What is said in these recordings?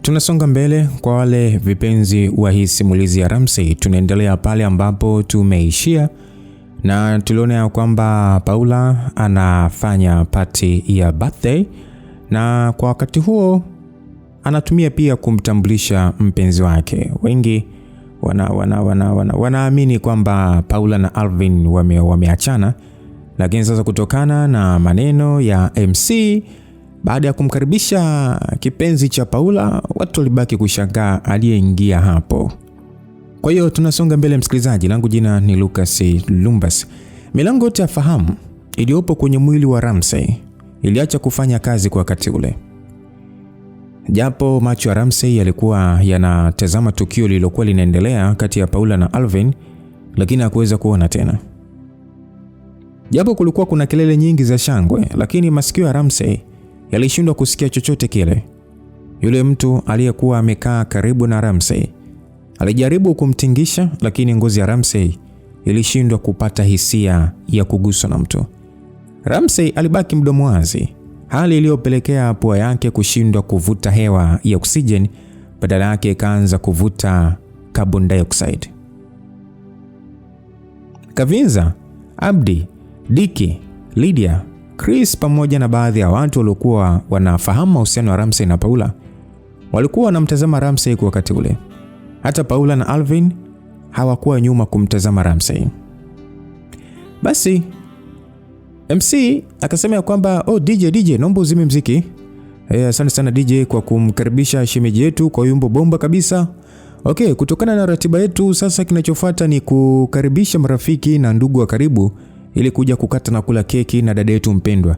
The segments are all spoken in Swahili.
Tunasonga mbele kwa wale vipenzi wa hii simulizi ya Ramsey. Tunaendelea pale ambapo tumeishia na tuliona kwamba Paula anafanya party ya birthday, na kwa wakati huo anatumia pia kumtambulisha mpenzi wake. Wengi wanaamini kwamba Paula na Alvin wameachana, lakini sasa kutokana na maneno ya MC baada ya kumkaribisha kipenzi cha Paula, watu walibaki kushangaa aliyeingia hapo. Kwa hiyo tunasonga mbele msikilizaji, langu jina ni Lucas Lumbas. Milango yote ya fahamu iliyopo kwenye mwili wa Ramsey iliacha kufanya kazi kwa wakati ule. Japo macho ya Ramsey yalikuwa yanatazama tukio lililokuwa linaendelea kati ya Paula na Alvin, lakini hakuweza kuona tena. Japo kulikuwa kuna kelele nyingi za shangwe, lakini masikio ya Ramsey yalishindwa kusikia chochote kile. Yule mtu aliyekuwa amekaa karibu na Ramsey alijaribu kumtingisha, lakini ngozi ya Ramsey ilishindwa kupata hisia ya kuguswa na mtu. Ramsey alibaki mdomo wazi, hali iliyopelekea pua yake kushindwa kuvuta hewa ya oksijeni, badala yake ikaanza kuvuta carbon dioxide. Kavinza, Abdi, Diki, Lydia, Chris pamoja na baadhi ya watu waliokuwa wanafahamu mahusiano ya Ramsey na Paula walikuwa wanamtazama Ramsey kwa wakati ule. Hata Paula na Alvin hawakuwa nyuma kumtazama Ramsey. Basi MC akasema kwamba DJ naomba uzime muziki. Asante sana DJ kwa kumkaribisha shemeji yetu kwa wimbo bomba kabisa. Okay, kutokana na ratiba yetu sasa kinachofuata ni kukaribisha marafiki na ndugu wa karibu ili kuja kukata na kula keki na dada yetu mpendwa.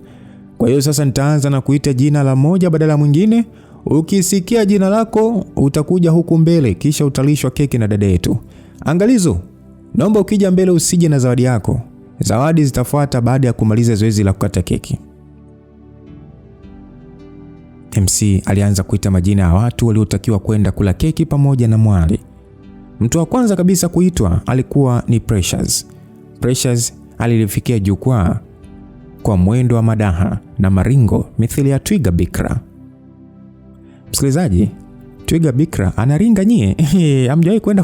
Kwa hiyo sasa nitaanza na kuita jina la moja badala mwingine. Ukisikia jina lako utakuja huku mbele, kisha utalishwa keki na dada yetu. Angalizo, naomba ukija mbele usije na zawadi yako. Zawadi zitafuata baada ya kumaliza zoezi la kukata keki. MC alianza kuita majina ya watu waliotakiwa kwenda kula keki pamoja na mwali. Mtu wa kwanza kabisa kuitwa alikuwa ni Precious. Precious alilifikia jukwaa kwa mwendo wa madaha na maringo mithili ya twiga bikra. Msikilizaji, twiga bikra anaringa nyie? Hamjawahi kwenda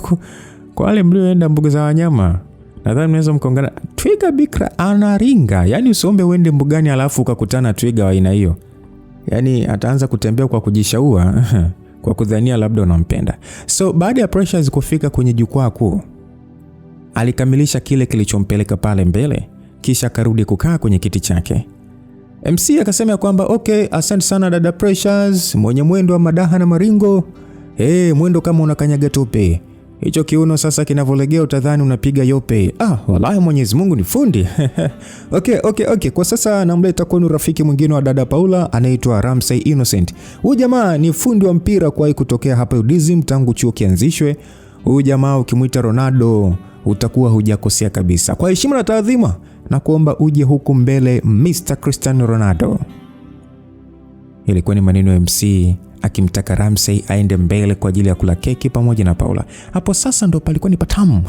kwa wale mlioenda mbuga za wanyama? Nadhani mnaweza mkaongana, twiga bikra anaringa. Yaani usiombe uende mbugani alafu ukakutana twiga wa aina hiyo. Yaani ataanza kutembea kwa kujishaua kwa kudhania labda unampenda. So baada ya Precious kufika kwenye jukwaa kuu, alikamilisha kile kilichompeleka pale mbele, kisha akarudi kukaa kwenye kiti chake. MC akasema kwamba okay, asante sana dada Precious, mwenye mwendo wa madaha na maringo. Mwendo kama unakanyaga tope. Hicho kiuno sasa kinavolegea utadhani unapiga yope. Wallahi Mwenyezi Mungu ni fundi. Okay. Kwa sasa namleta kwenu rafiki mwingine wa dada Paula, anaitwa Ramsey Innocent. Huyu jamaa ni fundi wa mpira kwa kutokea hapa UDSM tangu chuo kianzishwe. Huyu jamaa ukimuita Ronaldo utakuwa hujakosea kabisa. Kwa heshima na taadhima na kuomba uje huku mbele Mr. Cristiano Ronaldo. Ilikuwa ni maneno ya MC akimtaka Ramsey aende mbele kwa ajili ya kula keki pamoja na Paula. Hapo sasa ndo palikuwa ni patamu.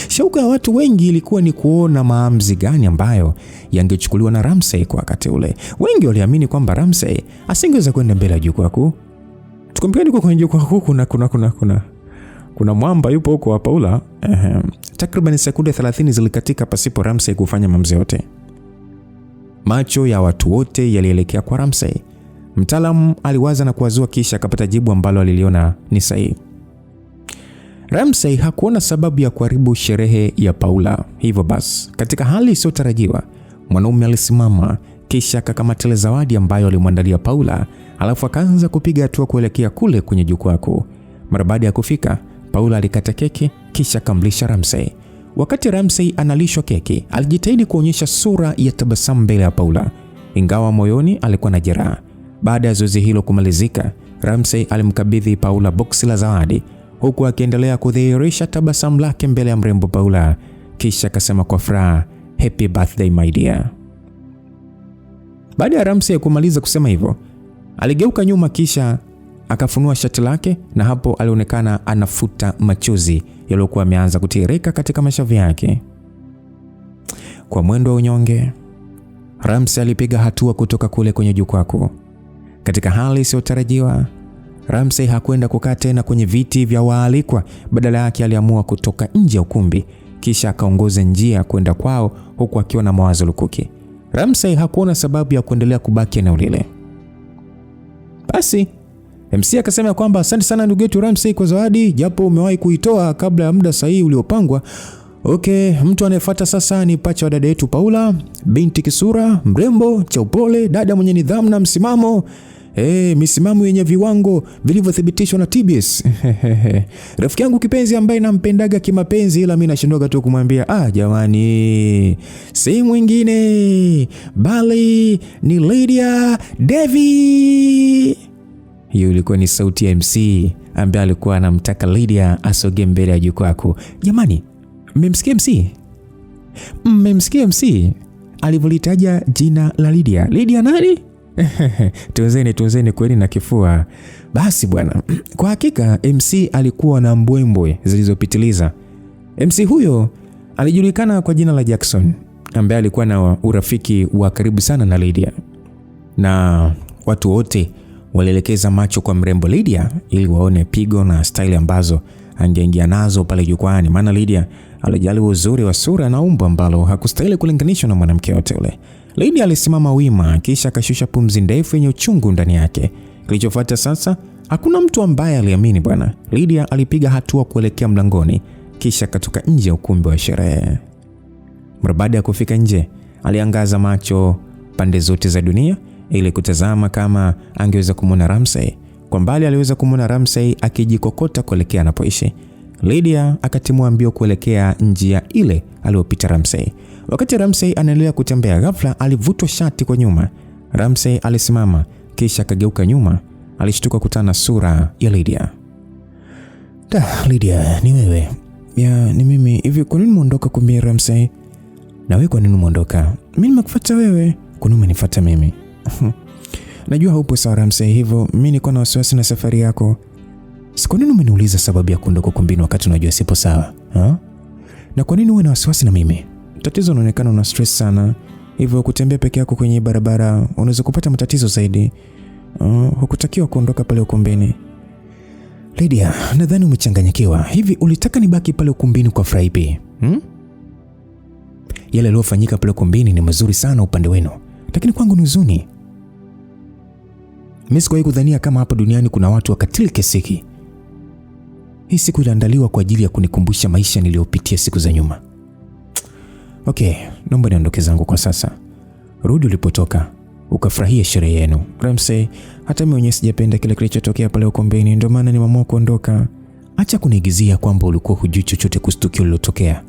Shauku ya watu wengi ilikuwa ni kuona maamuzi gani ambayo yangechukuliwa na Ramsey kwa wakati ule. Wengi waliamini kwamba Ramsey asingeweza kwenda mbele ya jukwaa kuu. Tukumbuke kwa kwenye jukwaa kuu kuna mwamba yupo huko wa Paula. Takriban sekunde 30 zilikatika pasipo Ramsey kufanya maamuzi yote. Macho ya watu wote yalielekea kwa Ramsey. Mtaalamu aliwaza na kuwazua, kisha akapata jibu ambalo aliliona ni sahihi. Ramsey hakuona sababu ya kuharibu sherehe ya Paula. Hivyo basi, katika hali isiyotarajiwa, mwanaume alisimama kisha akakamata zawadi ambayo alimwandalia Paula, alafu akaanza kupiga hatua kuelekea kule kwenye jukwaa kuu. Mara baada ya kufika, Paula alikata keki kisha akamlisha Ramsey. Wakati Ramsey analishwa keki, alijitahidi kuonyesha sura ya tabasamu mbele ya Paula, ingawa moyoni alikuwa na jeraha. Baada ya zoezi hilo kumalizika, Ramsey alimkabidhi Paula boksi la zawadi, huku akiendelea kudhihirisha tabasamu lake mbele ya mrembo Paula, kisha akasema kwa furaha, "Happy birthday my dear." Baada ya Ramsey kumaliza kusema hivyo, aligeuka nyuma kisha akafunua shati lake, na hapo alionekana anafuta machozi yaliyokuwa yameanza kutiririka katika mashavu yake. Kwa mwendo wa unyonge, Ramsey alipiga hatua kutoka kule kwenye jukwaa kuu. Katika hali isiyotarajiwa, Ramsey hakwenda kukaa tena kwenye viti vya waalikwa, badala yake aliamua kutoka nje ya ukumbi, kisha akaongoza njia kwenda kwao huku akiwa na mawazo lukuki. Ramsey hakuona sababu ya kuendelea kubaki eneo lile. Basi MC akasema kwamba asante sana ndugu yetu Ramsey kwa zawadi, japo umewahi kuitoa kabla ya muda sahihi uliopangwa. Okay, mtu anayefuata sasa ni pacha wa dada yetu Paula, binti kisura, mrembo, cha upole, dada mwenye nidhamu na msimamo. Misimamo yenye viwango vilivyothibitishwa na TBS. Rafiki yangu kipenzi ambaye nampendaga kimapenzi, ila mimi nashindoga tu kumwambia jamani, si mwingine bali ni Lydia Devi. Hiyo ilikuwa ni sauti ya MC ambaye alikuwa anamtaka Lydia asogee mbele ya jukwaa kuu. Jamani, mmemsikia MC? Mmemsikia MC alivyolitaja jina la Lydia? Lydia nani? Tuwezeni kweli na kifua. Basi bwana, kwa hakika MC alikuwa na mbwembwe zilizopitiliza. MC huyo alijulikana kwa jina la Jackson, ambaye alikuwa na urafiki wa karibu sana na Lydia, na watu wote walielekeza macho kwa mrembo Lydia ili waone pigo na style ambazo angeingia nazo pale jukwani, maana Lydia alijali uzuri wa sura na umbo ambalo hakustahili kulinganishwa na mwanamke yote ule. Lydia alisimama wima, kisha akashusha pumzi ndefu yenye uchungu ndani yake. Kilichofuata sasa, hakuna mtu ambaye aliamini bwana. Lydia alipiga hatua kuelekea mlangoni, kisha akatoka nje ya ukumbi wa sherehe. Mara baada ya kufika nje, aliangaza macho pande zote za dunia ili kutazama kama angeweza kumwona Ramsey. Kwa mbali aliweza kumwona Ramsey akijikokota kuelekea anapoishi. Lydia akatimua mbio kuelekea njia ile aliyopita Ramsey. Wakati Ramsey anaendelea kutembea, ghafla alivutwa shati kwa nyuma. Ramsey alisimama, kisha akageuka nyuma. Alishtuka kutana sura ya Lydia. Lydia, ni wewe? Ya, ni mimi. Hivi kwa nini umeondoka kumbia Ramsey? Na wewe kwa nini umeondoka? Mimi nimekufuata wewe. Kwa nini umenifuata mimi? Najua haupo sawa Ramsey, hivyo mimi niko na wasiwasi na safari yako. Kwa nini umeniuliza sababu ya kuondoka kumbini wakati unajua sipo sawa? Na kwa nini uwe na wasiwasi na mimi? Tatizo unaonekana una stress sana. Hivyo kutembea peke yako kwenye barabara unaweza kupata matatizo zaidi. Hukutakiwa kuondoka pale ukumbini. Lydia, nadhani umechanganyikiwa. Hivi ulitaka nibaki pale ukumbini kwa furaha ipi? Yale yaliyofanyika pale ukumbini ni mazuri sana upande wenu, lakini kwangu ni huzuni. Mimi sikuwahi kudhania kama hapa duniani kuna watu wakatili kesiki. Hii siku iliandaliwa kwa ajili ya kunikumbusha maisha niliyopitia siku za nyuma. Okay, naomba niondoke zangu kwa sasa. Rudi ulipotoka, ukafurahia sherehe yenu. Ramsey, hata mimi mwenyewe sijapenda kile kilichotokea pale ukumbini, ndio maana nimeamua kuondoka. Acha kuniigizia kwamba ulikuwa hujui chochote kuhusu tukio lililotokea.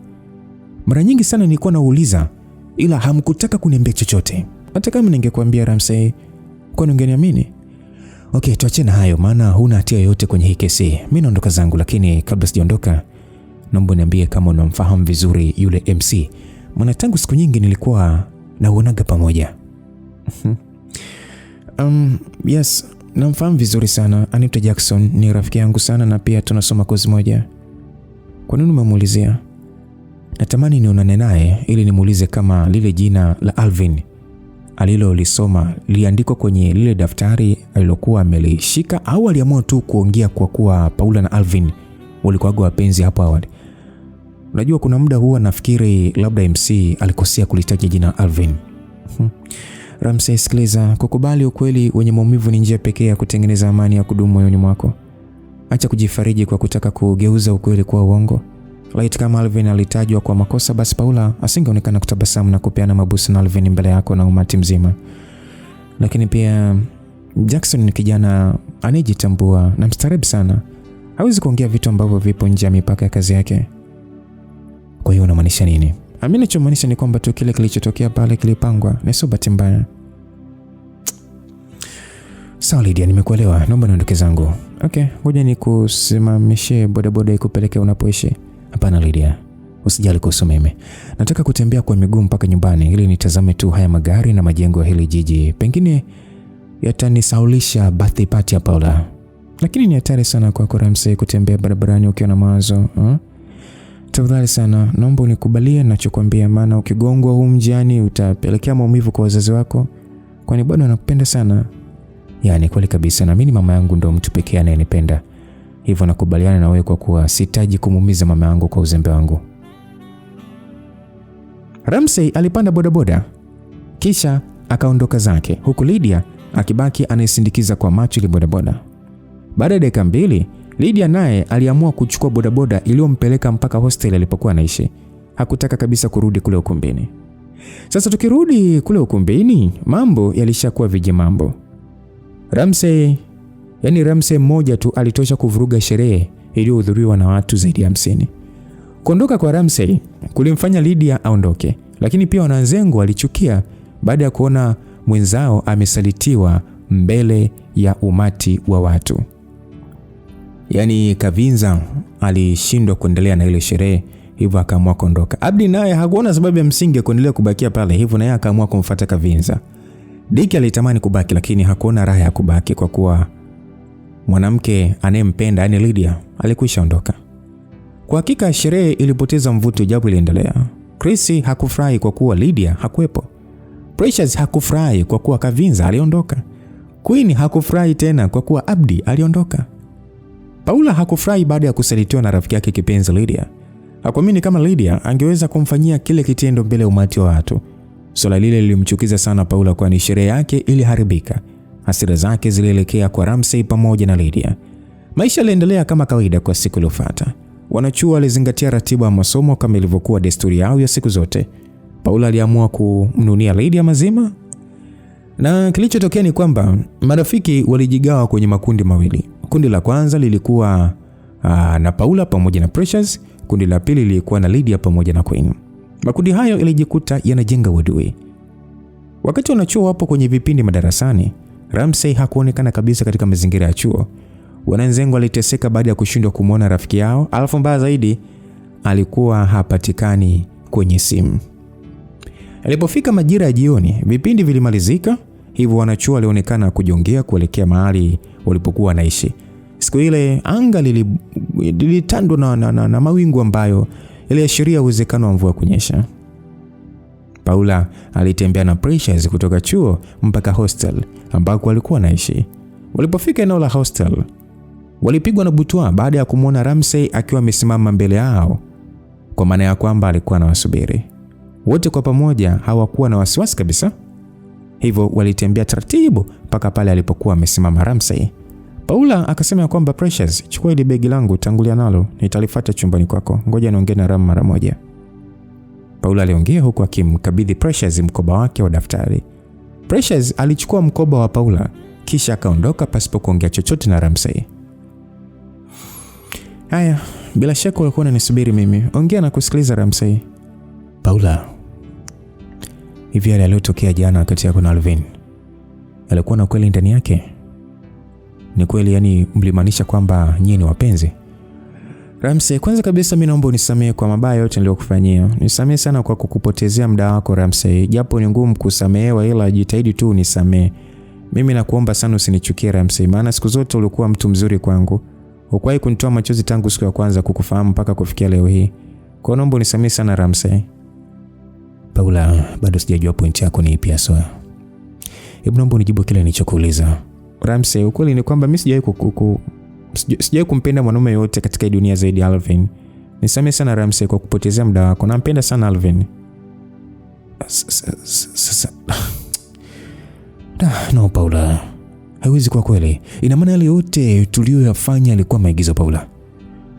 Mara nyingi sana nilikuwa nauliza, ila hamkutaka kuniambia chochote. Hata kama ningekuambia Ramsey, kwa nini ungeniamini? Okay, tuachane hayo maana huna hatia yoyote kwenye hii kesi. Mimi naondoka zangu, lakini kabla sijaondoka, naomba niambie kama unamfahamu vizuri yule MC. Maana tangu siku nyingi nilikuwa nauonaga pamoja. Yes, namfahamu vizuri sana. Anaitwa Jackson, ni rafiki yangu sana na pia tunasoma kozi moja. Kwa nini umemuulizia? Natamani nionane naye ili nimuulize kama lile jina la Alvin alilolisoma liandikwa kwenye lile daftari alilokuwa amelishika au aliamua tu kuongea kwa kuwa Paula na Alvin walikuwa wapenzi hapo awali. Unajua kuna muda huwa nafikiri labda MC alikosea kulitaja jina Alvin. Ramsey, sikiliza, kukubali ukweli wenye maumivu ni njia pekee ya kutengeneza amani ya kudumu moyoni mwako. Acha kujifariji kwa kutaka kugeuza ukweli kuwa uongo. Laiti kama Alvin alitajwa kwa makosa, basi Paula asingeonekana kutabasamu na kupeana mabusu na Alvin mbele yako na umati mzima. Lakini pia Jackson ni kijana anejitambua na mstaarabu sana. Hawezi kuongea vitu ambavyo vipo nje ya mipaka ya kazi yake. Kwa hiyo unamaanisha nini? Mimi ninachomaanisha ni kwamba tu kile kilichotokea pale kilipangwa na sio bahati mbaya. Sawa Lydia, nimekuelewa. Naomba niondoke zangu. Okay, ngoja nikusimamishe bodaboda ikupeleke unapoishi. Hapana Lydia, usijali kuhusu mimi. Nataka kutembea kwa miguu mpaka nyumbani ili nitazame tu haya magari na majengo ya hili jiji. Pengine yatanisaulisha birthday party ya Paula. Lakini ni hatari sana kwa Ramsey kutembea barabarani ukiwa na mawazo. Tafadhali sana, naomba unikubalie ninachokuambia, maana ukigongwa huko mjiani utapelekea maumivu kwa wazazi wako, kwani bado anakupenda sana. Yaani kweli kabisa, na mimi mama yangu ndo mtu pekee anayenipenda. Hivyo nakubaliana na wewe kwa kuwa sitaji kumuumiza mama yangu kwa uzembe wangu. Ramsey alipanda bodaboda kisha akaondoka zake, huku Lydia akibaki anayesindikiza kwa macho ile bodaboda. Baada ya dakika 2, Lydia naye aliamua kuchukua bodaboda iliyompeleka mpaka hostel alipokuwa anaishi. Hakutaka kabisa kurudi kule ukumbini. Sasa tukirudi kule ukumbini, mambo yalishakuwa vijimambo. Ramsey mmoja tu alitosha kuvuruga sherehe iliyohudhuriwa na watu zaidi ya 50. Kuondoka kwa Ramsey kulimfanya Lydia aondoke, lakini pia wanazengo walichukia baada ya kuona mwenzao amesalitiwa mbele ya umati wa watu. Yaani Kavinza alishindwa kuendelea na ile sherehe, hivyo akaamua kuondoka. Abdi naye hakuona sababu ya msingi ya kuendelea kubakia pale, hivyo naye akaamua kumfuata Kavinza. Dick alitamani kubaki, lakini hakuona raha ya kubaki kwa kuwa mwanamke anayempenda, yani Lydia, alikwisha ondoka. Kwa hakika sherehe ilipoteza mvuto japo iliendelea. Chris hakufurahi kwa kuwa Lydia hakuwepo. Precious hakufurahi kwa kuwa Kavinza aliondoka. Queen hakufurahi tena kwa kuwa Abdi aliondoka. Paula hakufurahi baada ya kusalitiwa na rafiki yake kipenzi Lydia. Hakuamini kama Lydia angeweza kumfanyia kile kitendo mbele ya umati wa watu. Swala lile lilimchukiza sana Paula, kwani sherehe yake iliharibika. Hasira zake zilielekea kwa Ramsey pamoja na Lydia. Maisha yaliendelea kama kawaida kwa siku iliyofuata. Wanachuo walizingatia ratiba ya masomo kama ilivyokuwa desturi yao ya siku zote. Paula aliamua kumnunia Lydia mazima, na kilichotokea ni kwamba marafiki walijigawa kwenye makundi mawili. Kundi la kwanza lilikuwa na Paula pamoja na Precious. Kundi la pili lilikuwa na Lydia pamoja na Queen. Makundi hayo yalijikuta yanajenga uadui. Wakati wanachuo wapo kwenye vipindi madarasani, Ramsey hakuonekana kabisa katika mazingira ya chuo. Wanazengo waliteseka baada ya kushindwa kumuona rafiki yao, alafu mbaya zaidi alikuwa hapatikani kwenye simu. Alipofika majira ya jioni, vipindi vilimalizika, hivyo wanachuo walionekana kujongea kuelekea mahali walipokuwa wanaishi. Siku ile anga lilitandwa na mawingu ambayo yaliashiria uwezekano wa mvua kunyesha. Paula alitembea na Precious kutoka chuo mpaka hostel ambako walikuwa wanaishi. Walipofika eneo la hostel, walipigwa na butwaa baada ya kumuona Ramsey akiwa amesimama mbele yao, kwa maana ya kwamba alikuwa anawasubiri. Wote kwa pamoja hawakuwa na wasiwasi kabisa, hivyo walitembea taratibu mpaka pale alipokuwa amesimama Ramsey. Paula akasema kwamba Precious, chukua ile begi langu, tangulia nalo, nitalifuata chumbani kwako. Ngoja niongee na Ram mara moja. Paula aliongea huku akimkabidhi Precious mkoba wake wa daftari. Precious alichukua mkoba wa Paula kisha akaondoka pasipo kuongea chochote na Ramsey. Haya, bila shaka ulikuwa unanisubiri mimi. Ongea na kusikiliza Ramsey. Paula, hivi yale yaliyotokea jana wakati yako na Alvin, alikuwa na kweli ndani yake? Ni kweli, yani mlimaanisha kwamba nyinyi ni wapenzi? Ramsey, kwanza kabisa mimi naomba unisamehe kwa mabaya yote niliyokufanyia. Nisamehe sana kwa kukupotezea muda wako Ramsey. Japo ni ngumu kusamehewa, ila jitahidi tu unisamehe. Mimi nakuomba sana usinichukie Ramsey, maana siku zote ulikuwa mtu mzuri kwangu. Hukuwahi kunitoa machozi tangu siku ya kwanza kukufahamu mpaka kufikia leo hii. Kwa naomba unisamehe sana Ramsey. Paula, bado sijajua point yako ni ipi hasa. Hebu naomba unijibu kile nilichokuuliza. Ramsey, ukweli ni kwamba mimi sijawahi kumpenda mwanaume yote katika dunia zaidi ya Alvin. Nisamehe sana Ramsey kwa kupotezea muda wako. Nampenda sana Alvin. Sasa no Paula, haiwezi kuwa kweli. Ina maana yale yote tuliyoyafanya yalikuwa maigizo Paula.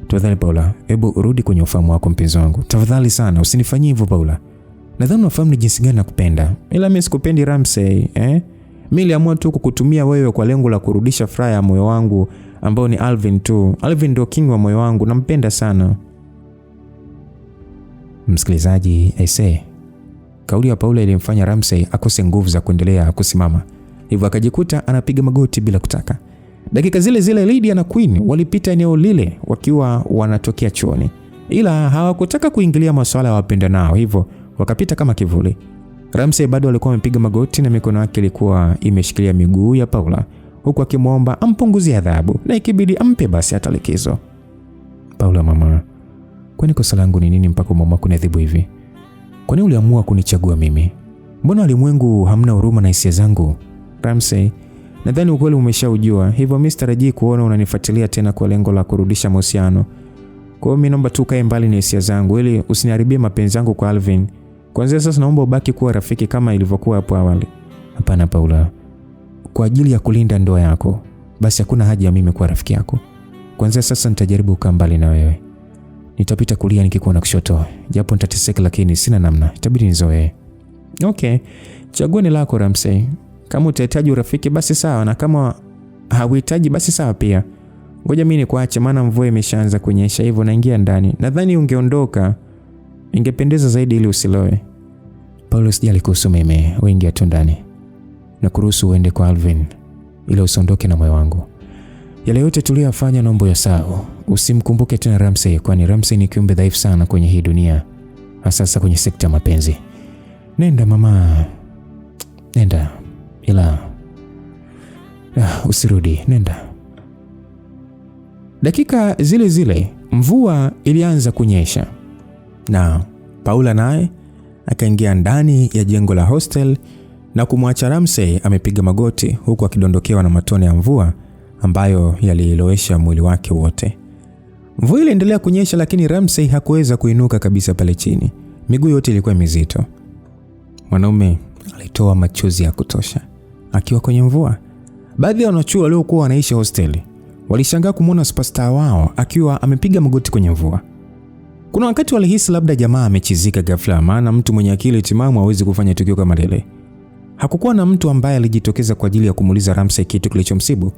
Tafadhali Paula, hebu rudi kwenye ufahamu wako mpenzi wangu. Tafadhali sana usinifanyie hivyo Paula. Nadhani unafahamu ni jinsi gani nakupenda. Ila mimi sikupendi Ramsey, Mimi niliamua tu kukutumia wewe kwa lengo la kurudisha furaha ya moyo wangu ambao ni Alvin tu. Alvin ndio king wa moyo wangu, nampenda sana. Msikilizaji, kauli ya Paula ilimfanya Ramsey akose nguvu za kuendelea kusimama. Hivyo akajikuta anapiga magoti bila kutaka. Dakika zile zile Lydia na Queen walipita eneo lile wakiwa wanatokea chuoni. Ila hawakutaka kuingilia masuala ya wapenda nao, hivyo wakapita kama kivuli. Ramsey bado alikuwa amepiga magoti na mikono yake ilikuwa imeshikilia miguu ya Paula, huku akimwomba ampunguzie adhabu na ikibidi ampe basi hata likizo. Paula, mama, kwani kosa langu ni nini mpaka mama kuniadhibu hivi? Kwani uliamua kunichagua mimi? Mbona ulimwengu hamna huruma na hisia zangu? Ramsey, Nadhani ukweli umeshaujua. Hivyo mimi sitarajii kuona unanifuatilia tena kwa lengo la kurudisha mahusiano. Kwa hiyo mimi naomba tu kae mbali na hisia zangu ili usiniharibie mapenzi yangu kwa Alvin. Kuanzia sasa naomba ubaki kuwa rafiki kama ilivyokuwa hapo awali. Hapana Paula. Kwa ajili ya kulinda ndoa yako, basi hakuna haja ya mimi kuwa rafiki yako. Kuanzia sasa nitajaribu kukaa mbali na wewe. Nitapita kulia nikikuona kushoto. Japo nitateseka lakini sina namna. Itabidi nizoee. Okay. Chaguo ni lako Ramsey. Kama utahitaji urafiki basi sawa, na kama hauhitaji basi sawa pia. Ngoja mimi nikuache maana mvua imeshaanza kunyesha, hivyo naingia ndani. Nadhani ungeondoka ingependeza zaidi ili usiloe. Paulo, sijali kuhusu mimi, uingia tu ndani. Na kuruhusu uende kwa Alvin ili usiondoke na moyo wangu. Yale yote tuliyofanya naomba yasahau. Usimkumbuke tena Ramsey, kwani Ramsey ni kiumbe dhaifu sana kwenye hii dunia, hasa kwenye sekta ya mapenzi. Nenda mama. Nenda. Ila usirudi, nenda. Dakika zile zile mvua ilianza kunyesha na Paula naye akaingia ndani ya jengo la hostel na kumwacha Ramsey amepiga magoti huku akidondokewa na matone ya mvua ambayo yalilowesha mwili wake wote. Mvua iliendelea kunyesha lakini Ramsey hakuweza kuinuka kabisa pale chini. Miguu yote ilikuwa mizito. Mwanaume alitoa machozi ya kutosha akiwa kwenye mvua. Baadhi ya wanachuo waliokuwa wanaishi hosteli walishangaa kumuona superstar wao akiwa amepiga magoti kwenye mvua. Kuna wakati walihisi labda jamaa amechizika ghafla, maana mtu mwenye akili timamu hawezi kufanya tukio kama lile. Hakukuwa na mtu ambaye alijitokeza kwa ajili ya kumuuliza Ramsey kitu kilichomsibu,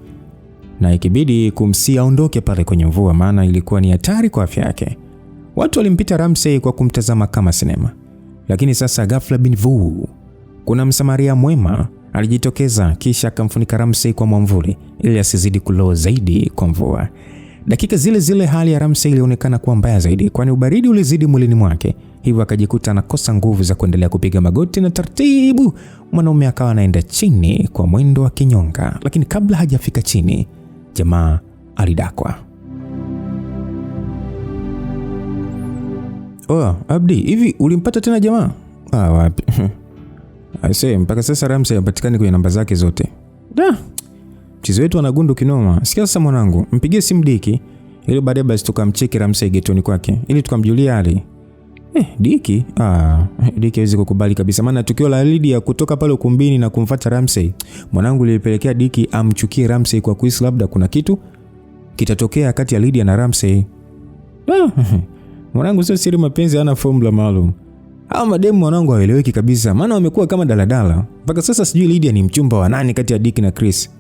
na ikibidi kumsia aondoke pale kwenye mvua maana ilikuwa ni hatari kwa afya yake. Watu walimpita Ramsey kwa kumtazama kama sinema. Lakini sasa ghafla bin vu, kuna msamaria mwema alijitokeza kisha akamfunika Ramsey kwa mwamvuli ili asizidi kuloa zaidi kwa mvua. Dakika zile zile hali ya Ramsey ilionekana kuwa mbaya zaidi, kwani ubaridi ulizidi mwilini mwake, hivyo akajikuta anakosa nguvu za kuendelea kupiga magoti, na taratibu mwanaume akawa anaenda chini kwa mwendo wa kinyonga. Lakini kabla hajafika chini, jamaa alidakwa. Oh, Abdi, hivi ulimpata tena jamaa? Wapi? Aisee, mpaka sasa Ramsey hapatikani kwenye namba zake zote. Mchezo wetu anagundu kinoma. Sikia sasa mwanangu, mpigie simu Diki ili baadaye basi tukamcheki Ramsey getoni kwake ili tukamjulia hali. Diki? Diki hawezi kukubali kabisa, maana tukio la Lydia kutoka pale ukumbini na kumfuata Ramsey, mwanangu, lilipelekea Diki amchukie Ramsey kwa kuhisi labda kuna kitu kitatokea kati ya Lydia na Ramsey. Mwanangu, sio siri mapenzi hana formula maalum. Hao mademu mwanangu hawaeleweki kabisa, maana wamekuwa kama daladala. Mpaka sasa sijui Lydia ni mchumba wa nani kati ya Diki na Chris.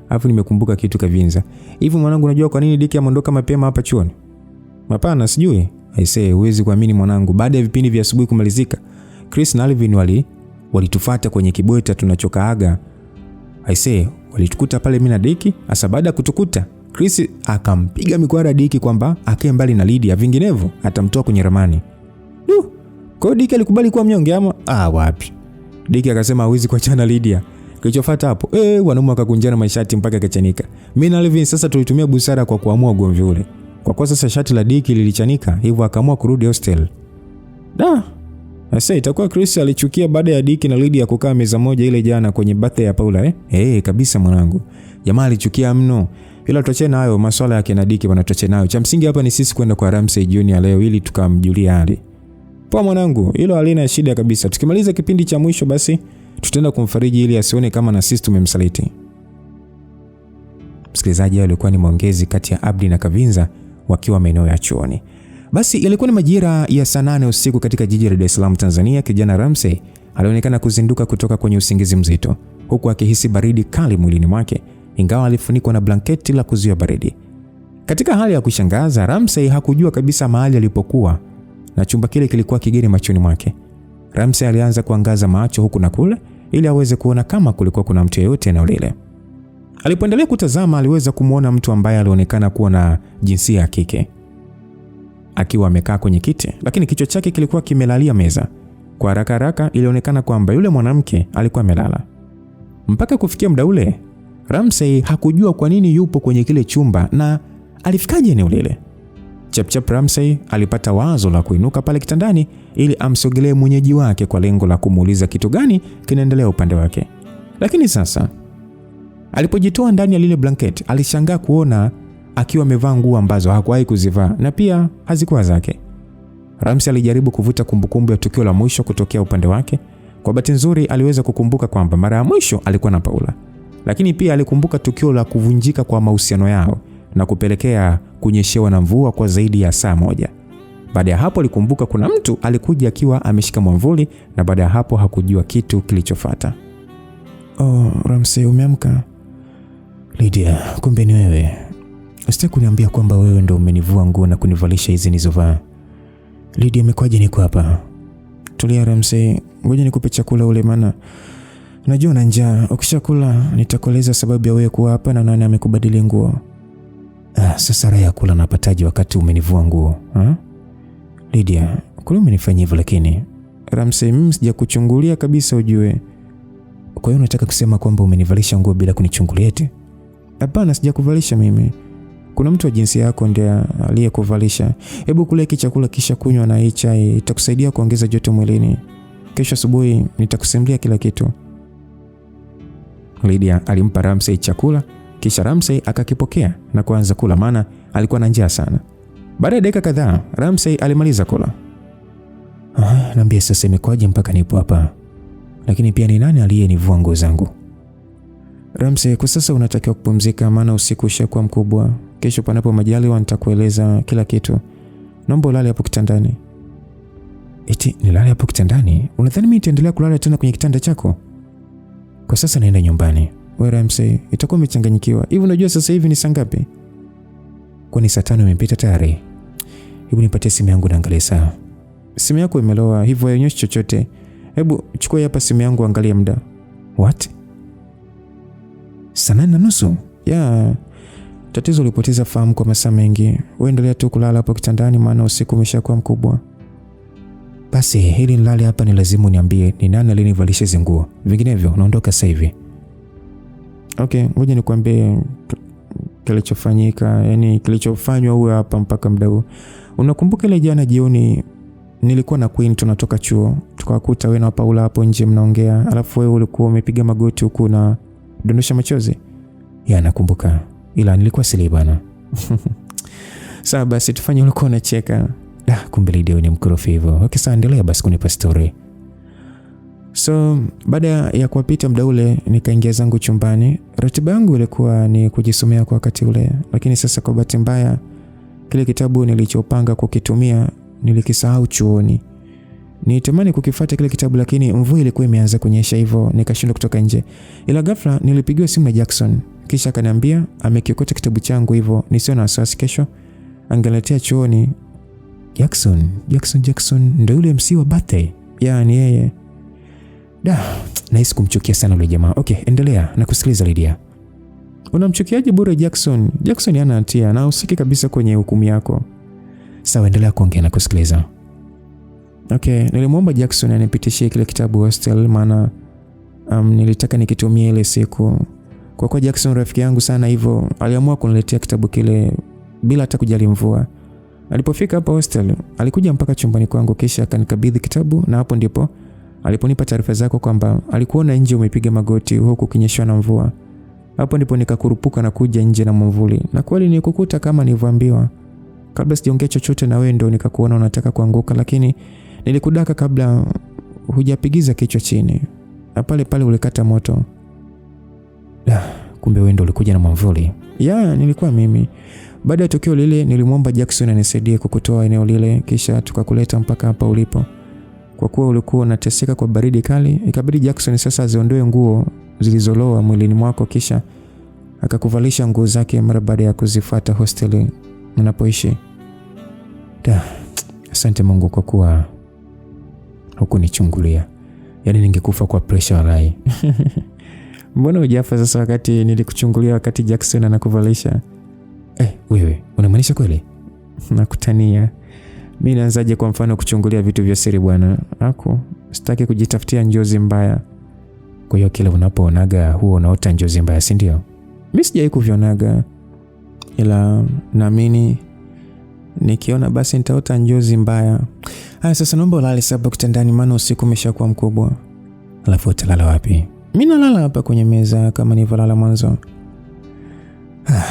Hapo nimekumbuka kitu kavinza. Hivi mwanangu, unajua kwa nini Diki ameondoka mapema hapa chuoni? Mapana sijui. Aisee, huwezi kuamini mwanangu, baada ya vipindi vya asubuhi kumalizika, Chris na Alvin walitufuata kwenye kibweta tunachokaaga. Aisee, walitukuta pale mimi na Diki. Asa baada ya kutukuta, Chris akampiga mikwara Diki kwamba akae mbali na Lydia, vinginevyo atamtoa kwenye ramani. Kwa hiyo Diki alikubali kuwa mnyonge ama? Wapi. Diki akasema hawezi kuachana Lydia. Kilichofuata hapo, wanaume wakakunjana mashati mpaka kachanika. Mimi na Alvin sasa tulitumia busara kwa kuamua ugomvi ule. Kwa kuwa sasa shati la Diki lilichanika, hivyo akaamua kurudi hostel. Sasa itakuwa Chris alichukia baada ya Diki na Lydia kukaa meza moja ile jana kwenye birthday ya Paula, kabisa mwanangu. Jamaa alichukia mno. Ila tuache nayo masuala yake na Diki bwana, tuache nayo. Cha msingi hapa ni sisi kwenda kwa Ramsey Junior leo ili tukamjulia hali. Poa mwanangu, hilo halina shida kabisa. Tukimaliza kipindi cha mwisho basi tutaenda kumfariji ili asione kama na sisi tumemsaliti. Msikilizaji, alikuwa ni maongezi kati ya Abdi na Kavinza wakiwa maeneo ya chuoni. Basi ilikuwa ni majira ya saa 8 usiku katika jiji la Dar es Salaam, Tanzania. Kijana Ramsey alionekana kuzinduka kutoka kwenye usingizi mzito huku akihisi baridi kali mwilini mwake, ingawa alifunikwa na blanketi la kuzuia baridi. Katika hali ya kushangaza, Ramsey hakujua kabisa mahali alipokuwa na chumba kile kilikuwa kigeni machoni mwake. Ramsey alianza kuangaza macho huku na kule ili aweze kuona kama kulikuwa kuna mtu yeyote eneo lile. Alipoendelea kutazama, aliweza kumuona mtu ambaye alionekana kuwa na jinsia ya kike akiwa amekaa kwenye kiti, lakini kichwa chake kilikuwa kimelalia meza. Kwa haraka haraka ilionekana kwamba yule mwanamke alikuwa amelala. Mpaka kufikia muda ule, Ramsey hakujua kwa nini yupo kwenye kile chumba na alifikaje eneo lile. Chapchap Ramsey alipata wazo la kuinuka pale kitandani ili amsogelee mwenyeji wake kwa lengo la kumuuliza kitu gani kinaendelea upande wake. Lakini sasa Alipojitoa ndani ya lile blanket, alishangaa kuona akiwa amevaa nguo ambazo hakuwahi kuzivaa na pia hazikuwa zake. Ramsey alijaribu kuvuta kumbukumbu ya tukio la mwisho kutokea upande wake. Kwa bahati nzuri aliweza kukumbuka kwamba mara ya mwisho alikuwa na Paula. Lakini pia alikumbuka tukio la kuvunjika kwa mahusiano yao na kupelekea kunyeshewa na mvua kwa zaidi ya saa moja. Baada ya hapo alikumbuka kuna mtu alikuja akiwa ameshika mwavuli na baada ya hapo hakujua kitu kilichofuata. "Oh, Ramsey, umeamka?" "Lydia, kumbe ni wewe. Usitaki kuniambia kwamba wewe ndo umenivua nguo na kunivalisha hizi nilizovaa." "Lydia, umekwaje? Niko hapa." "Tulia Ramsey, ngoja nikupe chakula ule maana najua una njaa. Ukishakula nitakueleza sababu ya wewe kuwa hapa na nani amekubadili nguo." Sasa raha ya kula napataje wakati umenivua nguo? "Lydia, kule umenifanyia hivyo lakini." "Ramsey, mimi sijakuchungulia kabisa ujue." "Kwa hiyo unataka kusema kwamba umenivalisha nguo bila kunichungulia eti?" "Hapana, sijakuvalisha mimi. Kuna mtu wa jinsia yako ndiye aliyekuvalisha. Hebu kula hiki chakula kisha kunywa na hii chai, itakusaidia kuongeza joto mwilini. Kesho asubuhi nitakusimulia kila kitu." Lydia alimpa Ramsey chakula, kisha Ramsey akakipokea na kuanza kula maana alikuwa na njaa sana. Baada ya dakika kadhaa, Ramsey alimaliza kula. "Niambie sasa imekwaje mpaka nipo hapa? Lakini pia ni nani aliyenivua nguo zangu?" "Ramsey, kwa sasa unatakiwa kupumzika maana usiku ushakuwa mkubwa. Kesho panapo majaliwa nitakueleza kila kitu. Naomba ulale hapo kitandani." "Eti nilale hapo kitandani? Unadhani mimi nitaendelea kulala tena kwenye kitanda chako?" "Kwa sasa naenda nyumbani." "Wewe Ramsey, itakuwa umechanganyikiwa. Hivi unajua sasa hivi ni saa ngapi?" "Kwani saa 5 imepita tayari?" "Hebu nipatie simu yangu naangalia saa." "Simu yako imeloa, hivyo haionyeshi chochote. Hebu chukua hapa simu yangu angalia muda." "What? Saa 8:30? Ya, tatizo ulipoteza fahamu kwa masaa mengi. Wewe endelea tu kulala hapo kitandani maana usiku umeshakuwa mkubwa." "Basi hili nilale hapa ni lazima uniambie ni nani alinivalisha hizo nguo. Vinginevyo naondoka sasa hivi." "Okay, ngoja nikwambie kilichofanyika, yani kilichofanywa huyu hapa mpaka muda huu. Unakumbuka ile jana jioni nilikuwa na Queen tunatoka chuo, tukawakuta wewe na Paula hapo nje mnaongea, alafu wewe ulikuwa umepiga magoti huku na dondosha machozi?" "Ya, nakumbuka. Ila nilikuwa sili bana." "Sawa basi tufanye ulikuwa unacheka." Kumbe Lydia ni mkorofi hivyo. "Okay, sawa endelea basi kunipa story." So baada ya kuwapita muda ule nikaingia zangu chumbani. Ratiba yangu ilikuwa ni kujisomea kwa wakati ule, lakini sasa kwa bahati mbaya kile kitabu nilichopanga kukitumia nilikisahau chuoni. Nitamani kukifuata kile kitabu lakini mvua ilikuwa imeanza kunyesha hivyo nikashindwa kutoka nje. Ila ghafla nilipigiwa simu na Jackson. Kisha akaniambia amekikuta kitabu changu hivyo nisio na wasiwasi kesho angeletea chuoni. Jackson ndio yule MC wa birthday. Ni yeye. Nahisi kumchukia sana yule jamaa. Okay, endelea na kusikiliza Lydia. "Unamchukiaje bure Jackson? Jackson hana hatia na usiki kabisa kwenye hukumu yako." "Sawa, endelea kuongea na kusikiliza." "Okay, nilimwomba Jackson anipitishie kile kitabu hostel maana nilitaka nikitumie ile siku. Kwa kuwa Jackson rafiki yangu sana hivyo aliamua kuniletea kitabu kile bila hata kujali mvua. Alipofika hapa hostel alikuja mpaka chumbani kwangu kisha akanikabidhi kitabu na hapo ndipo aliponipa taarifa zako kwamba alikuona nje umepiga magoti huku kinyeshwa na mvua. Hapo ndipo nikakurupuka na kuja nje na mwavuli. Na kweli nikukuta kama nilivyoambiwa. Kabla sijaongea chochote na wewe ndo nikakuona unataka kuanguka lakini nilikudaka kabla hujapigiza kichwa chini. Na pale pale ulikata moto." Kumbe wewe ndo ulikuja na mwavuli." "Ya, nilikuwa mimi. Baada ya tukio lile nilimwomba Jackson anisaidie kukutoa eneo lile kisha tukakuleta mpaka hapa ulipo. Kwa kuwa ulikuwa unateseka kwa baridi kali, ikabidi Jackson sasa aziondoe nguo zilizoloa mwilini mwako kisha akakuvalisha nguo zake mara baada ya kuzifuata hosteli unapoishi." Asante Mungu kwa kuwa hukunichungulia. Yaani ningekufa kwa pressure walai. "Mbona hujafa sasa wakati nilikuchungulia wakati Jackson anakuvalisha?" Wewe unamaanisha kweli?" "Nakutania. Mimi naanzaje kwa mfano kuchungulia vitu vya siri bwana? Sitaki kujitafutia njozi mbaya." "Kwa hiyo kila unapoonaga huo unaota njozi mbaya, si ndio?" "Mimi sijai kuvionaga. Ila naamini nikiona basi nitaota njozi mbaya." "Sasa naomba ulale sasa kitandani maana usiku umeshakuwa mkubwa." "Alafu utalala wapi?" Mimi nalala hapa kwenye meza kama nilivyolala mwanzo.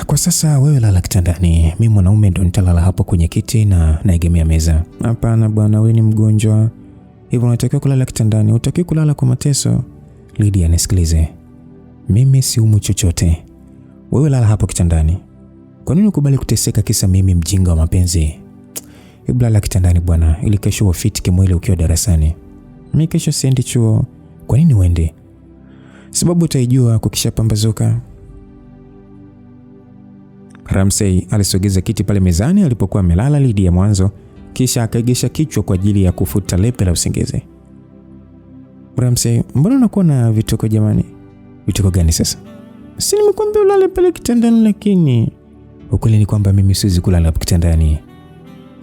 Kwa sasa wewe lala kitandani. Mimi mwanaume ndo nitalala hapo kwenye kiti na naegemea meza. Hapana bwana, wewe ni mgonjwa. Hivyo unatakiwa kulala kitandani, hutakiwi kulala kwa mateso. Lydia, nisikilize. Mimi siumu chochote. Wewe lala hapo kitandani. Kwa nini ukubali kuteseka kisa mimi mjinga wa mapenzi? Hebu lala kitandani bwana, ili kesho ufiti kimwili ukiwa darasani. Mimi kesho siendi chuo. Kwa nini uende? Sababu utaijua kukishapambazuka. Ramsey alisogeza kiti pale mezani alipokuwa amelala Lydia mwanzo, kisha akaegesha kichwa kwa ajili ya kufuta lepe la usingizi. Ramsey, mbona unakuwa na vituko jamani? Vituko gani sasa? Si nimekuambia ulale pale kitandani lakini. Ukweli ni kwamba mimi siwezi kulala hapo kitandani.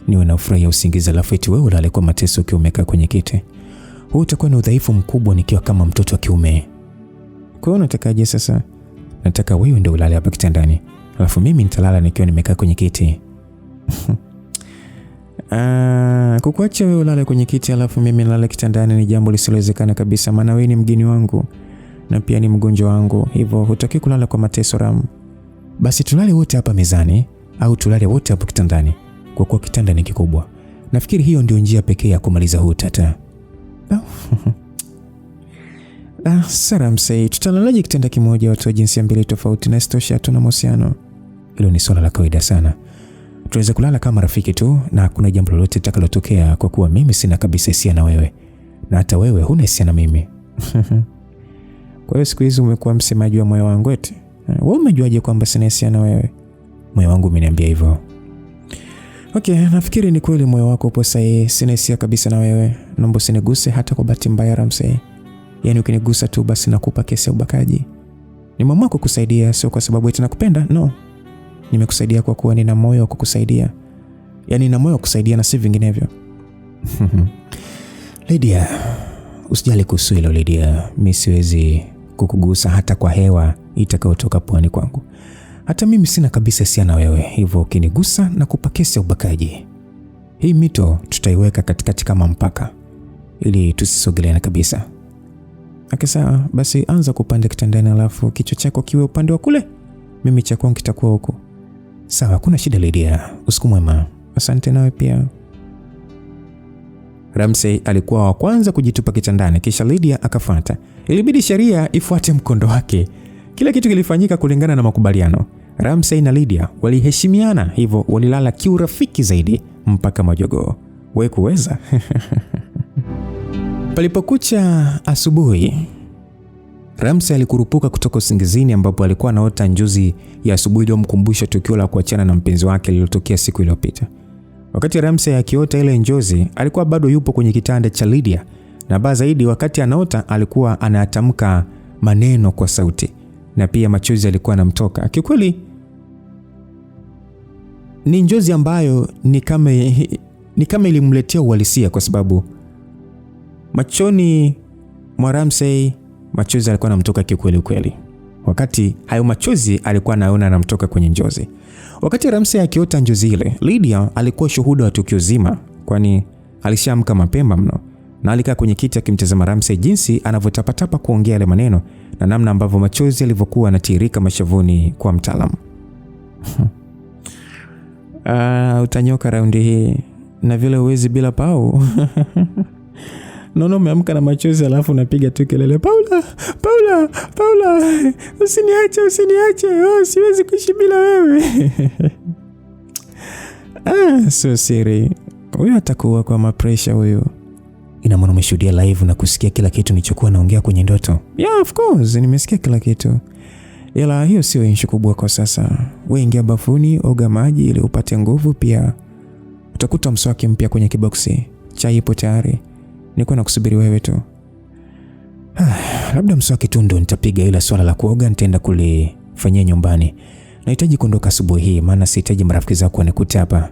Niwe na ufurahia usingizi alafu eti wewe ulale kwa mateso ukiwa umekaa kwenye kiti. Huu utakuwa ni udhaifu mkubwa nikiwa kama mtoto wa kiume. Kwa hiyo unatakaje sasa? Nataka wewe ndio ulale hapa kitandani, alafu mimi nitalala nikiwa nimekaa kwenye kiti. Kukuacha wewe ulale kwenye kiti alafu mimi nilale kitandani ni jambo lisilowezekana kabisa, maana wewe ni mgeni wangu na pia ni mgonjwa wangu. Hivyo hutaki kulala kwa mateso Ram. Basi tulale wote hapa mezani au tulale wote hapo kitandani, kwa kuwa kitanda ni kikubwa. Nafikiri hiyo ndio njia pekee ya kumaliza huu tata. Ramsey, tutalalaje kitanda kimoja watu wa jinsia mbili tofauti na isitoshe hatuna mahusiano? Hilo ni swala la kawaida sana. Tunaweza kulala kama rafiki tu na hakuna jambo lolote litakalotokea, kwa kuwa mimi sina kabisa hisia na wewe na hata wewe huna hisia na mimi. Kwa hiyo siku hizi umekuwa msemaji wa moyo wangu eti. Wewe umejuaje kwamba sina hisia na wewe? Moyo wangu umeniambia hivyo. Okay, nafikiri ni kweli moyo wako upo sahihi. Sina hisia kabisa na wewe. Naomba usiniguse hata kwa bahati mbaya Ramsey. Yaani ukinigusa tu basi nakupa kesi ya ubakaji. Nimeamua kukusaidia sio kwa sababu eti nakupenda, no. Nimekusaidia kwa kuwa nina moyo wa kukusaidia. Yaani nina moyo wa kusaidia na si vinginevyo. Lydia, usijali kuhusu hilo Lydia. Mimi siwezi kukugusa hata kwa hewa itakayotoka puani kwangu. Hata mimi sina kabisa hisia na wewe. Hivyo ukinigusa nakupa kesi ya ubakaji. Hii mito tutaiweka katikati kama mpaka ili tusisogeleane kabisa. Akisa basi anza kupanda kitandani alafu kichwa chako kiwe upande wa kule. Mimi cha kwangu kitakuwa huko. Sawa, kuna shida Lydia. Usiku mwema. Asante nawe pia. Ramsey alikuwa wa kwanza kujitupa kitandani kisha Lydia akafuata. Ilibidi sheria ifuate mkondo wake. Kila kitu kilifanyika kulingana na makubaliano. Ramsey na Lydia waliheshimiana, hivyo walilala kiurafiki zaidi mpaka majogoo. Wewe kuweza? Palipokucha asubuhi, Ramsey alikurupuka kutoka usingizini ambapo alikuwa anaota njozi ya asubuhi iliyomkumbusha tukio la kuachana na mpenzi wake lililotokea siku iliyopita. Wakati Ramsey akiota ile njozi, alikuwa bado yupo kwenye kitanda cha Lydia, na baa zaidi wakati anaota alikuwa anatamka maneno kwa sauti na pia machozi yalikuwa yanamtoka. Kiukweli ni njozi ambayo ni kama ilimletea uhalisia, kwa sababu machoni mwa Ramsey machozi alikuwa yanamtoka kikweli. Wakati hayo machozi alikuwa anaona yanamtoka kwenye njozi. Wakati Ramsey akiota njozi ile, Lydia alikuwa shuhuda wa tukio zima, kwani alishaamka mapema mno na alikaa kwenye kiti akimtazama Ramsey jinsi anavyotapatapa kuongea yale maneno na namna ambavyo machozi yalivyokuwa yanatiririka mashavuni kwa mtaalamu. Utanyoka raundi hii na vile uwezi bila Pau. Nono umeamka na machozi alafu unapiga tu kelele, Paula, usiniache, siwezi kuishi bila wewe. So siri. Huyu atakuwa kwa mapresha huyu. Ina maana umeshuhudia live na kusikia kila kitu nilichokuwa naongea kwenye ndoto? Yeah, of course, nimesikia kila kitu. Ila hiyo sio issue kubwa kwa sasa. Wewe ingia bafuni, oga maji ili upate nguvu, pia utakuta mswaki mpya kwenye kiboksi. Chai ipo tayari. Niko na kusubiri wewe tu. Labda mswaki tu ndo nitapiga, ila swala la kuoga nitaenda kulifanyia nyumbani. Nahitaji kuondoka asubuhi hii maana sihitaji marafiki zako wanikute hapa.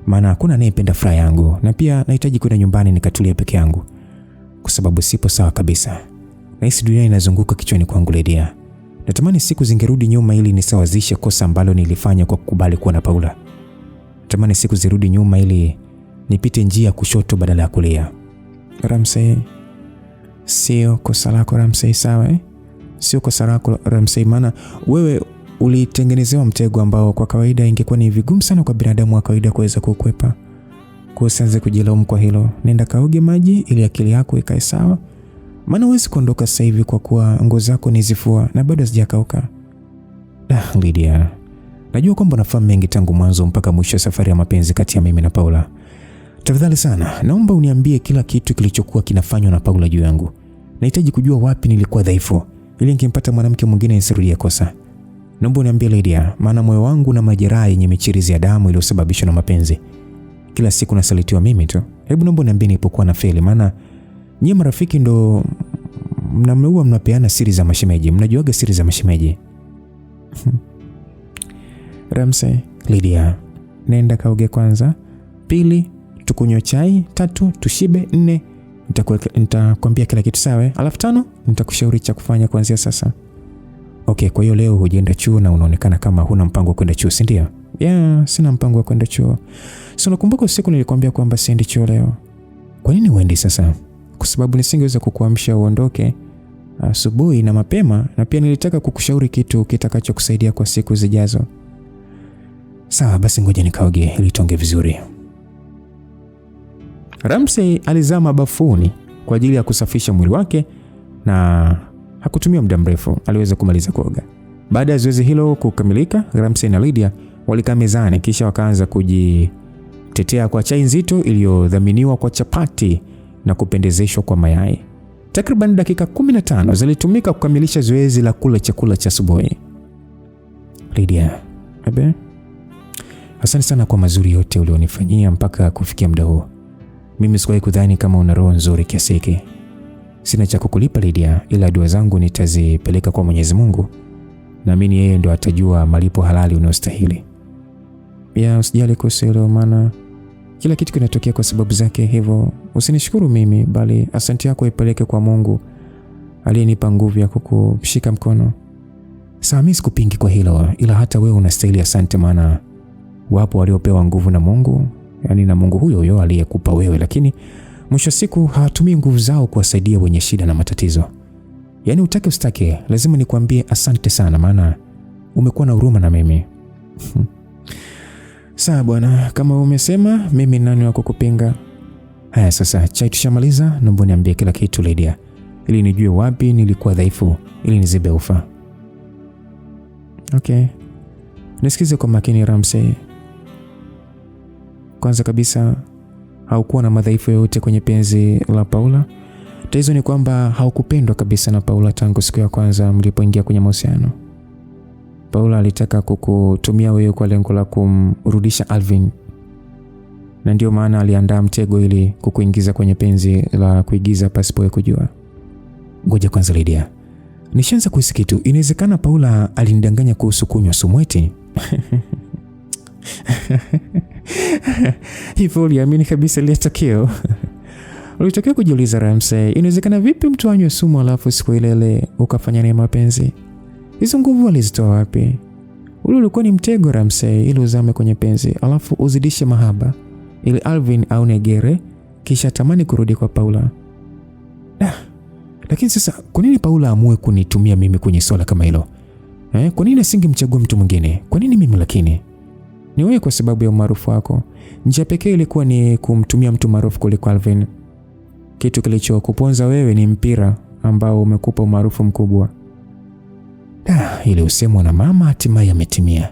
Maana hakuna anayependa furaha yangu, na pia nahitaji kwenda nyumbani nikatulie peke yangu kwa sababu sipo sawa kabisa. Nahisi dunia inazunguka kichwani kwangu Lydia. Natamani siku zingerudi nyuma ili nisawazishe kosa ambalo nilifanya kwa kukubali kuwa na Paula. Natamani siku zirudi nyuma ili nipite njia kushoto badala ya kulia. Ramsey, sio kosa lako Ramsey, sawa? sio kosa lako Ramsey, maana wewe ulitengenezewa mtego ambao kwa kawaida ingekuwa ni vigumu sana kwa binadamu wa kawaida kuweza kukwepa. Usianze kujilaumu kwa hilo. Nenda kaoge maji ili akili yako ikae sawa. Maana huwezi kuondoka sasa hivi kwa kuwa nguo zako ni zifua na bado hazijakauka. Lydia, najua kwamba unafahamu mengi tangu mwanzo mpaka mwisho safari ya mapenzi kati ya mimi na Paula. Tafadhali sana, naomba uniambie kila kitu kilichokuwa kinafanywa na Paula juu yangu. Nahitaji kujua wapi nilikuwa dhaifu ili nikimpata mwanamke mwingine nisirudie kosa. Naomba uniambie Lydia, maana moyo wangu na majeraha yenye michirizi ya damu iliyosababishwa na mapenzi. Kila siku nasalitiwa mimi tu. Hebu naomba niambie nilipokuwa na feli, maana nyie marafiki ndo mnapeana siri za mashemeji. Mnajuaga siri za mashemeji. Ramsey, Lydia, nenda kaoge kwanza. 2, tukunywe chai. 3, tushibe. 4, nitakwambia kila kitu sawa. Alafu 5, nitakushauri cha kufanya kuanzia sasa. Okay, kwa hiyo leo hujaenda chuo na unaonekana kama huna mpango wa kwenda chuo, si ndio? Sina mpango wa kwenda chuo. Unakumbuka usiku nilikwambia kwamba siendi chuo leo? Kwa nini uendi sasa? Kwa sababu nisingeweza kukuamsha uondoke asubuhi na mapema, na pia nilitaka kukushauri kitu kitakachokusaidia kwa siku zijazo. Sawa, basi ngoja nikaoge ili tuonge vizuri. Ramsey alizama bafuni kwa ajili ya kusafisha mwili wake na hakutumia muda mrefu, aliweza kumaliza kuoga. Baada ya zoezi hilo kukamilika, Ramsey na Lydia walikaa mezani kisha wakaanza kujitetea kwa chai nzito iliyodhaminiwa kwa chapati na kupendezeshwa kwa mayai. Takriban dakika 15 zilitumika kukamilisha zoezi la kula chakula cha asubuhi. Lydia, asante sana kwa mazuri yote ulionifanyia mpaka kufikia muda huu. Mimi sikuwahi kudhani kama una roho nzuri kiasi hiki. Sina cha kukulipa Lydia, ila dua zangu nitazipeleka kwa Mwenyezi Mungu. Naamini yeye ndo atajua malipo halali unayostahili. Usijali kuhusu hilo, maana kila kitu kinatokea kwa sababu zake, hivyo usinishukuru mimi, bali asante yako ipeleke kwa Mungu aliyenipa nguvu ya kukushika mkono. Sawa, mimi sikupingi kwa hilo, ila hata wewe unastahili asante, maana wapo waliopewa nguvu na Mungu, yani na Mungu huyo aliyekupa wewe, lakini mwisho siku hawatumii nguvu zao kuwasaidia wenye shida na matatizo. Yani utake ustake, lazima nikwambie asante sana, maana umekuwa na huruma na mimi. Sawa bwana, kama umesema, mimi nani wa kukupinga? Haya sasa, chai tushamaliza, naomba niambie kila kitu Lydia, ili nijue wapi nilikuwa dhaifu, ili nizibe ufa. Okay. Nisikize kwa makini Ramsey. Kwanza kabisa, haukuwa na madhaifu yoyote kwenye penzi la Paula. Tatizo ni kwamba haukupendwa kabisa na Paula tangu siku ya kwanza mlipoingia kwenye mahusiano. Paula alitaka kukutumia wewe kwa lengo la kumrudisha Alvin. Na ndio maana aliandaa mtego ili kukuingiza kwenye penzi la kuigiza pasipo kujua. Ngoja kwanza Lydia, nishaanza kuhisi kitu. Inawezekana Paula alinidanganya kuhusu kunywa sumu eti? Hivyo uliamini kabisa ile tukio? Ulitokea kujiuliza Ramsey, inawezekana vipi mtu anywe sumu alafu siku ile ukafanya naye mapenzi? Hizo nguvu alizitoa wapi? Ule ulikuwa ni mtego Ramsey, ili uzame kwenye penzi alafu uzidishe mahaba ili Alvin au negere kisha tamani kurudi kwa Paula. Lakini sasa kwa nini Paula amue kunitumia mimi kwenye swala kama hilo? Kwa nini asingemchagua mtu mwingine? Kwa nini mimi lakini? Ni wewe kwa sababu ya umaarufu wako. Njia pekee ilikuwa ni kumtumia mtu maarufu kuliko Alvin. Kitu kilichokuponza wewe ni mpira ambao umekupa umaarufu mkubwa. Ile usemwa na mama hatimaye ametimia.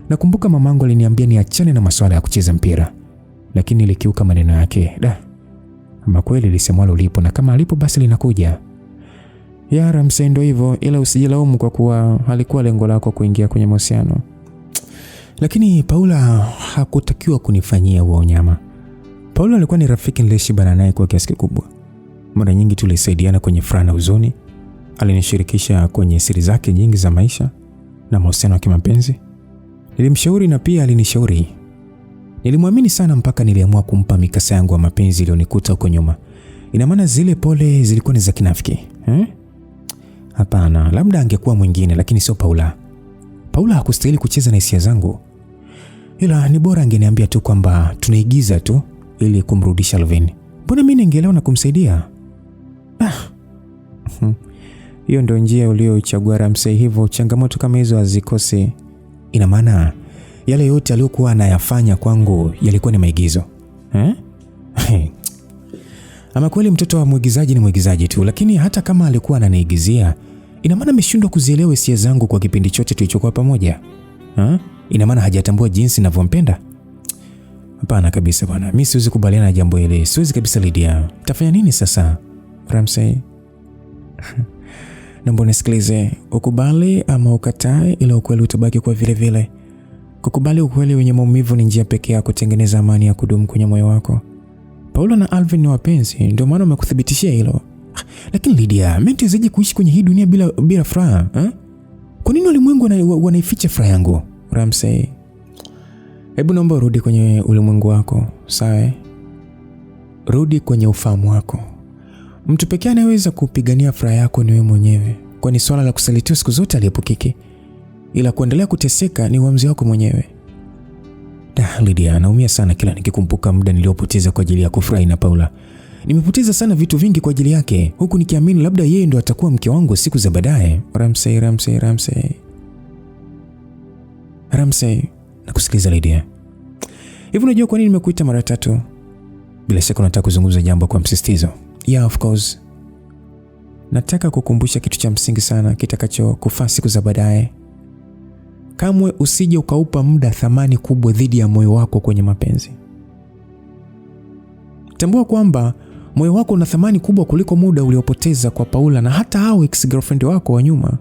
Nakumbuka mamangu aliniambia niachane na masuala ya kucheza mpira, lakini nilikiuka maneno yake. Ama kweli lisemwalo lipo, na kama alipo basi linakuja. Ramsey ndo hivyo, ila usijilaumu kwa kuwa halikuwa lengo lako kuingia kwenye mahusiano. Lakini Paula hakutakiwa kunifanyia huo unyama. Paula alikuwa ni rafiki niliyeshibana naye kwa kiasi kikubwa. Mara nyingi tulisaidiana kwenye furaha na huzuni. Alinishirikisha kwenye siri zake nyingi za maisha na mahusiano ya kimapenzi. Nilimshauri na pia alinishauri. Nilimwamini sana mpaka niliamua kumpa mikasa yangu ya mapenzi iliyonikuta huko nyuma. Ina maana zile pole zilikuwa ni za kinafiki? Hapana, labda angekuwa mwingine lakini sio Paula. Paula hakustahili kucheza na hisia zangu. Ila ni bora angeniambia tu kwamba tunaigiza tu ili kumrudisha Alvin. Mbona mimi ningeelewa na kumsaidia? Hiyo ndio njia uliochagua Ramsey, hivyo changamoto kama hizo hazikosi. Ina maana yale yote aliyokuwa anayafanya kwangu yalikuwa ni maigizo. Ama kweli mtoto wa mwigizaji ni mwigizaji tu, lakini hata kama alikuwa ananiigizia, ina maana ameshindwa kuzielewa hisia zangu kwa kipindi chote tulichokuwa pamoja. Ina maana hajatambua jinsi ninavyompenda? Hapana kabisa bwana. Mimi siwezi kubaliana na jambo hili. Siwezi kabisa Lydia. Tafanya nini sasa? Ramsey. Naomba nisikilize. Ukubali ama ukatae, ila ukweli utabaki kwa vile vile. Kukubali ukweli wenye maumivu ni njia pekee ya kutengeneza amani ya kudumu kwenye moyo wako. Paula na Alvin ni wapenzi, ndio maana wamekuthibitishia hilo. Lakini Lydia, mimi nitawezaje kuishi kwenye hii dunia bila furaha? Kwa nini ulimwengu wanaificha furaha yangu? Ramsey. Hebu naomba urudi kwenye ulimwengu wako, sawa? Rudi kwenye ufahamu wako. Mtu pekee anayeweza kupigania furaha yako ni wewe mwenyewe. Kwani swala la kusalitiwa siku zote aliepukiki. Ila kuendelea kuteseka ni uamuzi wako mwenyewe. Lydia, naumia sana kila nikikumbuka muda niliopoteza kwa ajili ya kufurahi na Paula. Nimepoteza sana vitu vingi kwa ajili yake, huku nikiamini labda yeye ndo atakuwa mke wangu siku za baadaye. Ramsey, nakusikiliza Lydia. Hivi unajua kwa nini nimekuita mara 3? Bila shaka unataka kuzungumza jambo kwa msisitizo. Yeah, of course. Nataka kukumbusha kitu cha msingi sana kitakacho kufaa siku za baadaye. Kamwe usije ukaupa muda thamani kubwa dhidi ya moyo wako kwenye mapenzi. Tambua kwamba moyo wako una thamani kubwa kuliko muda uliopoteza kwa Paula na hata hao ex-girlfriend wako wa nyuma.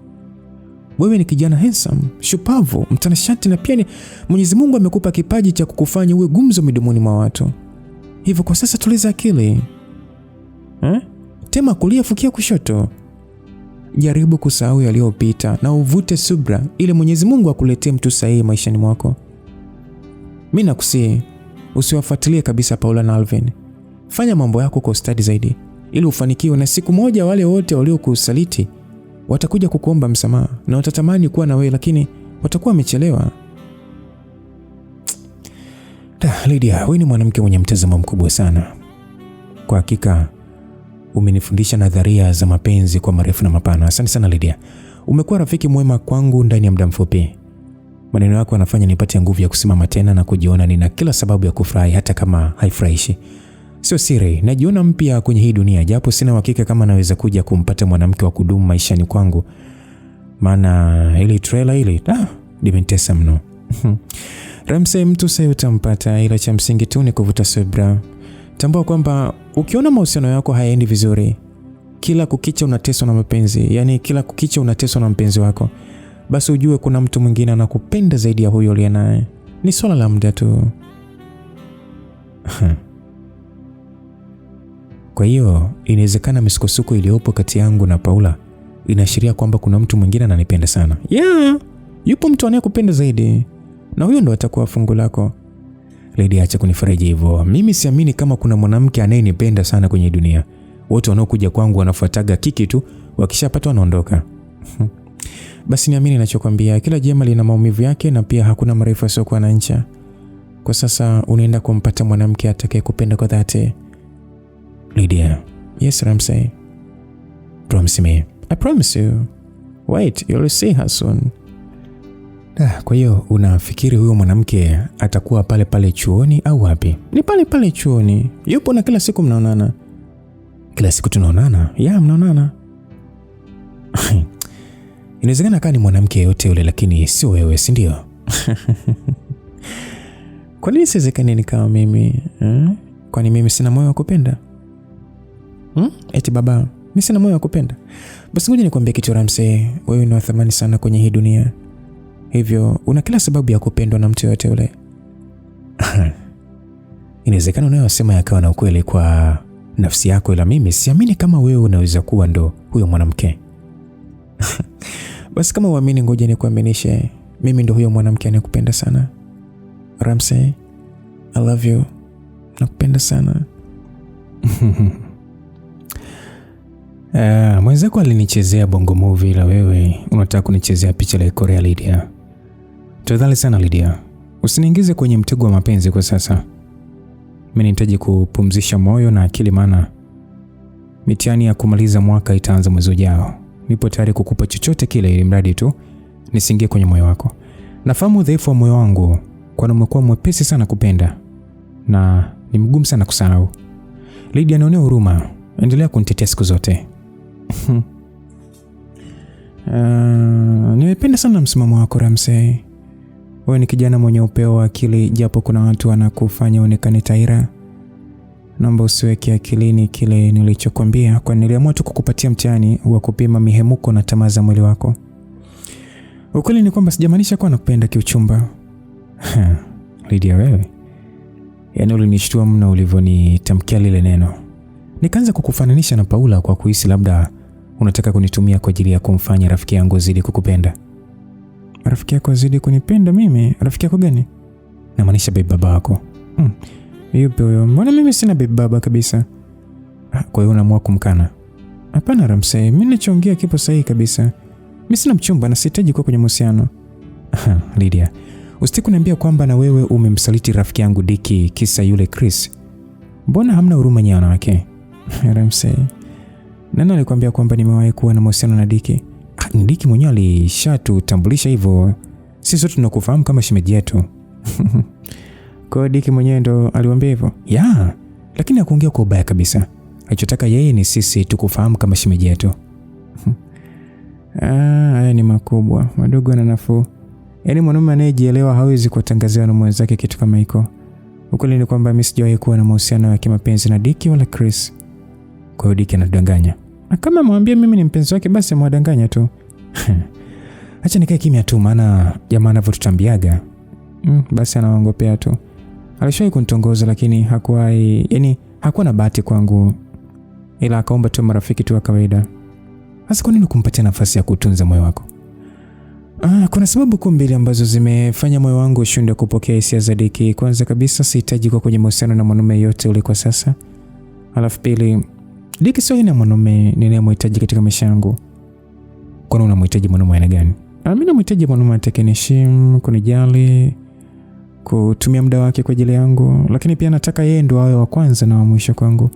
Wewe ni kijana handsome, shupavu, mtanashati na pia Mwenyezi Mungu amekupa kipaji cha kukufanya uwe gumzo midomoni mwa watu. Hivyo kwa sasa tuliza akili. Tema kulia, fukia kushoto. Jaribu kusahau yaliyopita na uvute subra ili Mwenyezi Mungu akuletee mtu sahihi maishani mwako. Mimi nakusihi usiwafuatilie kabisa Paula na Alvin. Fanya mambo yako kwa ustadi zaidi ili ufanikiwe, na siku moja wale wote waliokusaliti watakuja kukuomba msamaha na watatamani kuwa na wewe, lakini watakuwa wamechelewa. Lydia, wewe ni mwanamke mwenye mtazamo mkubwa sana. Kwa hakika umenifundisha nadharia za mapenzi kwa marefu na mapana. Asante sana Lydia. Umekuwa rafiki mwema kwangu ndani ya muda mfupi. Maneno yako yanafanya nipate nguvu ya kusimama tena na kujiona nina kila sababu ya kufurahi hata kama haifurahishi. Sio siri, najiona mpya kwenye hii dunia, japo sina uhakika kama naweza kuja kumpata mwanamke wa kudumu maishani kwangu. Maana ile trailer ile limenitesa mno. Ramsey, mtu sasa utampata, ila cha msingi tu ni kuvuta subra. Tambua kwamba ukiona mahusiano yako hayaendi vizuri, kila kukicha unateswa na mapenzi, yani kila kukicha unateswa na mpenzi wako, basi ujue kuna mtu mwingine anakupenda zaidi ya huyo uliye naye. Ni swala la muda tu. Kwa hiyo inawezekana misukosuko iliyopo kati yangu na Paula inaashiria kwamba kuna mtu mwingine ananipenda sana. Yeah, yupo mtu anayekupenda zaidi, na huyo ndo atakuwa fungu lako. Lydia, acha kunifariji hivyo. Mimi siamini kama kuna mwanamke anayenipenda sana kwenye dunia. Wote wanaokuja kwangu wanafuataga kiki tu, wakishapata wanaondoka. Basi niamini ninachokwambia, kila jema lina maumivu yake na pia hakuna marefu yasiokuwa na ncha. Kwa sasa unaenda kumpata mwanamke atakayekupenda kwa dhati. Lydia. Yes, Ramsey. Promise me. I promise you. Wait, you'll see her soon. Kwa hiyo unafikiri huyo mwanamke atakuwa pale pale chuoni au wapi? Ni pale pale chuoni. Yupo na kila siku mnaonana. Kila siku tunaonana? Yeah, mnaonana. Inawezekana kama ni mwanamke yote yule, lakini sio wewe, si ndio? Kwa nini siwezekani ni kama mimi? Kwani mimi sina moyo wa kupenda? Eti baba, mimi sina moyo wa kupenda. Basi ngoja nikwambie kitu Ramsey, wewe ni wa thamani sana kwenye hii dunia. Hivyo una kila sababu ya kupendwa na mtu yote yule. Inawezekana unayosema yakawa na ukweli kwa nafsi yako, ila mimi siamini kama wewe unaweza kuwa ndo huyo mwanamke. Basi kama uamini, ngoja nikuaminishe, mimi ndo huyo mwanamke anayekupenda sana. Ramsey, I love you. Nakupenda sana. Mwenzako alinichezea bongo movie, ila wewe unataka kunichezea picha la Korea. Lydia, tafadhali sana Lydia, usiniingize kwenye mtego wa mapenzi kwa sasa. Mimi nahitaji kupumzisha moyo na akili, maana mitihani ya kumaliza mwaka itaanza mwezi ujao. Nipo tayari kukupa chochote kile ili mradi tu nisingie kwenye moyo wako. Nafahamu udhaifu wa moyo wangu, kwani umekuwa mwepesi sana kupenda na ni mgumu sana kusahau. Lydia, naonea huruma. Endelea kunitetea siku zote. Nimependa sana msimamo wako Ramsey. Wewe ni kijana mwenye upeo wa akili, japo kuna watu wanakufanya uonekane taira. Naomba usiweke akilini kile nilichokwambia, kwani niliamua tu kukupatia mtihani wa kupima mihemuko na tamaa za mwili wako. Ukweli ni kwamba sijamaanisha kuwa nakupenda kiuchumba. Lydia, wewe yaani ulinishtua mno ulivyonitamkia lile neno. Nikaanza kukufananisha na Paula kwa kuhisi labda unataka kunitumia kwa ajili ya kumfanya rafiki yangu zidi kukupenda. Rafiki yako zidi kunipenda mimi? Rafiki yako gani? Namaanisha baby baba wako. Yupi huyo? Mbona mimi sina baby baba kabisa? Kwa hiyo unaamua kumkana? Hapana Ramsey, mimi ninachoongea kipo sahihi kabisa. Mimi sina mchumba na sihitaji kuwa kwenye mahusiano. Lydia, usitaki kuniambia kwamba na wewe umemsaliti rafiki yangu Dicky kisa yule Chris. Mbona hamna huruma nyinyi wanawake? Ramsey, nani alikwambia kwamba nimewahi kuwa na mahusiano na Dicky? Ni Dicky mwenyewe alishatutambulisha hivyo. Sisi sote tunakufahamu kama shemeji yetu. Kwa Dicky mwenyewe ndo aliwaambia hivyo? Yeah, lakini hakuongea kwa ubaya kabisa. Alichotaka yeye ni sisi tukufahamu kama shemeji yetu. Haya ni makubwa, madogo na nafuu. Yaani mwanaume anayejielewa hawezi kuwatangazia na mwenzake kitu kama hiko. Ukweli ni kwamba mimi sijawahi kuwa na mahusiano ya kimapenzi na Dicky wala Chris. Kwa hiyo Dicky anadanganya. Kama mwambie mimi ni mpenzi wake basi mwadanganya tu. Acha nikae kimya tu, maana jamaa anavyotutambiaga. Basi anaongopea tu. Alishawahi kunitongoza lakini hakuwa na bahati kwangu. Ila akaomba tu marafiki tu wa kawaida. Sasa kwa nini kumpatia nafasi ya kutunza moyo wako? Kuna sababu kuu mbili ambazo zimefanya moyo wangu ushindwe kupokea hisia za Dicky. Kwanza kabisa, sihitaji kuwa kwenye mahusiano na mwanamume yote ule kwa sasa. Alafu pili, Dicky sio aina mwanamume ninayemhitaji katika maisha yangu. Kwani unamhitaji mwanamume aina gani? Mimi namhitaji mwanamume atakayeniheshimu, kunijali, kutumia muda wake kwa ajili yangu, lakini pia nataka yeye ndo awe wa kwanza na wa mwisho kwangu.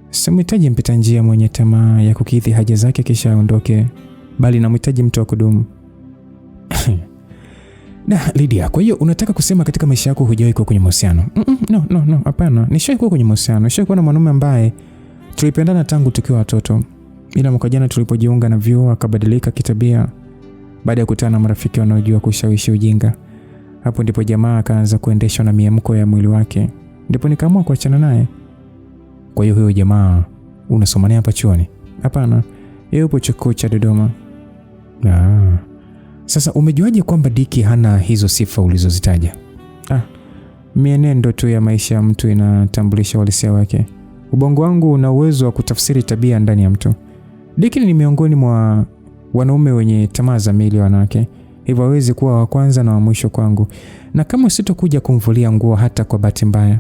Simhitaji mpita njia mwenye tamaa ya kukidhi haja zake kisha aondoke, bali namhitaji mtu wa kudumu. Na Lydia, kwa hiyo unataka kusema katika maisha yako hujawahi kuwa kwenye mahusiano? No, hapana. Nishawahi kuwa kwenye mahusiano. Nishawahi kuwa na mwanamume ambaye tulipendana tangu tukiwa watoto. Ila mwaka jana tulipojiunga na vyuo akabadilika kitabia baada ya kukutana na marafiki wanaojua kushawishi ujinga. Hapo ndipo jamaa akaanza kuendeshwa na miemko ya mwili wake. Ndipo nikaamua kuachana naye. Kwa hiyo huyo jamaa unasoma naye hapa chuoni? Hapana. Yeye yupo chuo kikuu cha Dodoma. Sasa umejuaje kwamba Dicky hana hizo sifa ulizozitaja? Mienendo tu ya maisha ya mtu inatambulisha uhalisia wake. Ubongo wangu una uwezo wa kutafsiri tabia ndani ya mtu. Dicky ni miongoni mwa wanaume wenye tamaa za miili ya wanawake. Hivyo hawezi kuwa wa kwanza na wa mwisho kwangu. Na kama sitokuja kumvulia nguo hata kwa bahati mbaya.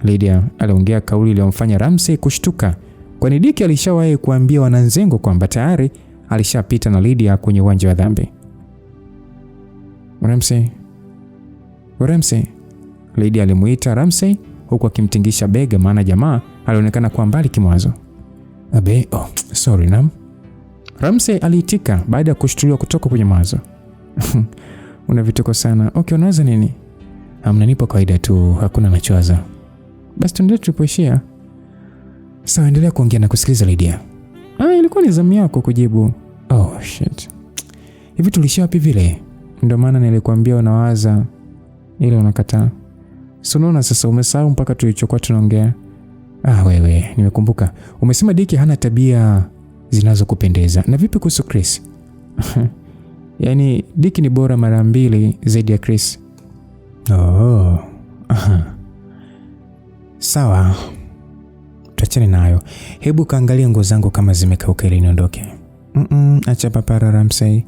Lydia aliongea kauli iliyomfanya Ramsey kushtuka. Kwani Dicky alishawahi kuambia wananzengo kwamba tayari alishapita na Lydia kwenye uwanja wa dhambi. Ramsey. Lydia alimuita Ramsey huku akimtingisha bega, maana jamaa alionekana kwa mbali kimwazo. Sorry nam. Ramsey aliitika baada ya kushtuliwa kutoka kwenye mawazo. Una vituko sana. Okay, unawaza nini? Nipo kawaida tu, hakuna nachowaza. Basi tuendelee tulipoishia. Sawa, endelea kuongea na kusikiliza Lydia. Ilikuwa ni zamu yako kujibu. Shit. Hivi tulishia wapi vile? Ndio maana nilikwambia unawaza ile unakataa. Unaona sasa umesahau mpaka tulichokuwa tunaongea. Wewe, nimekumbuka. Umesema Dicky hana tabia zinazokupendeza. Na vipi kuhusu Chris? Yaani Dicky ni bora mara 2 zaidi ya Chris. Sawa. Tuachane nayo. Hebu kaangalia nguo zangu kama zimekauka ili niondoke. Acha papara Ramsey.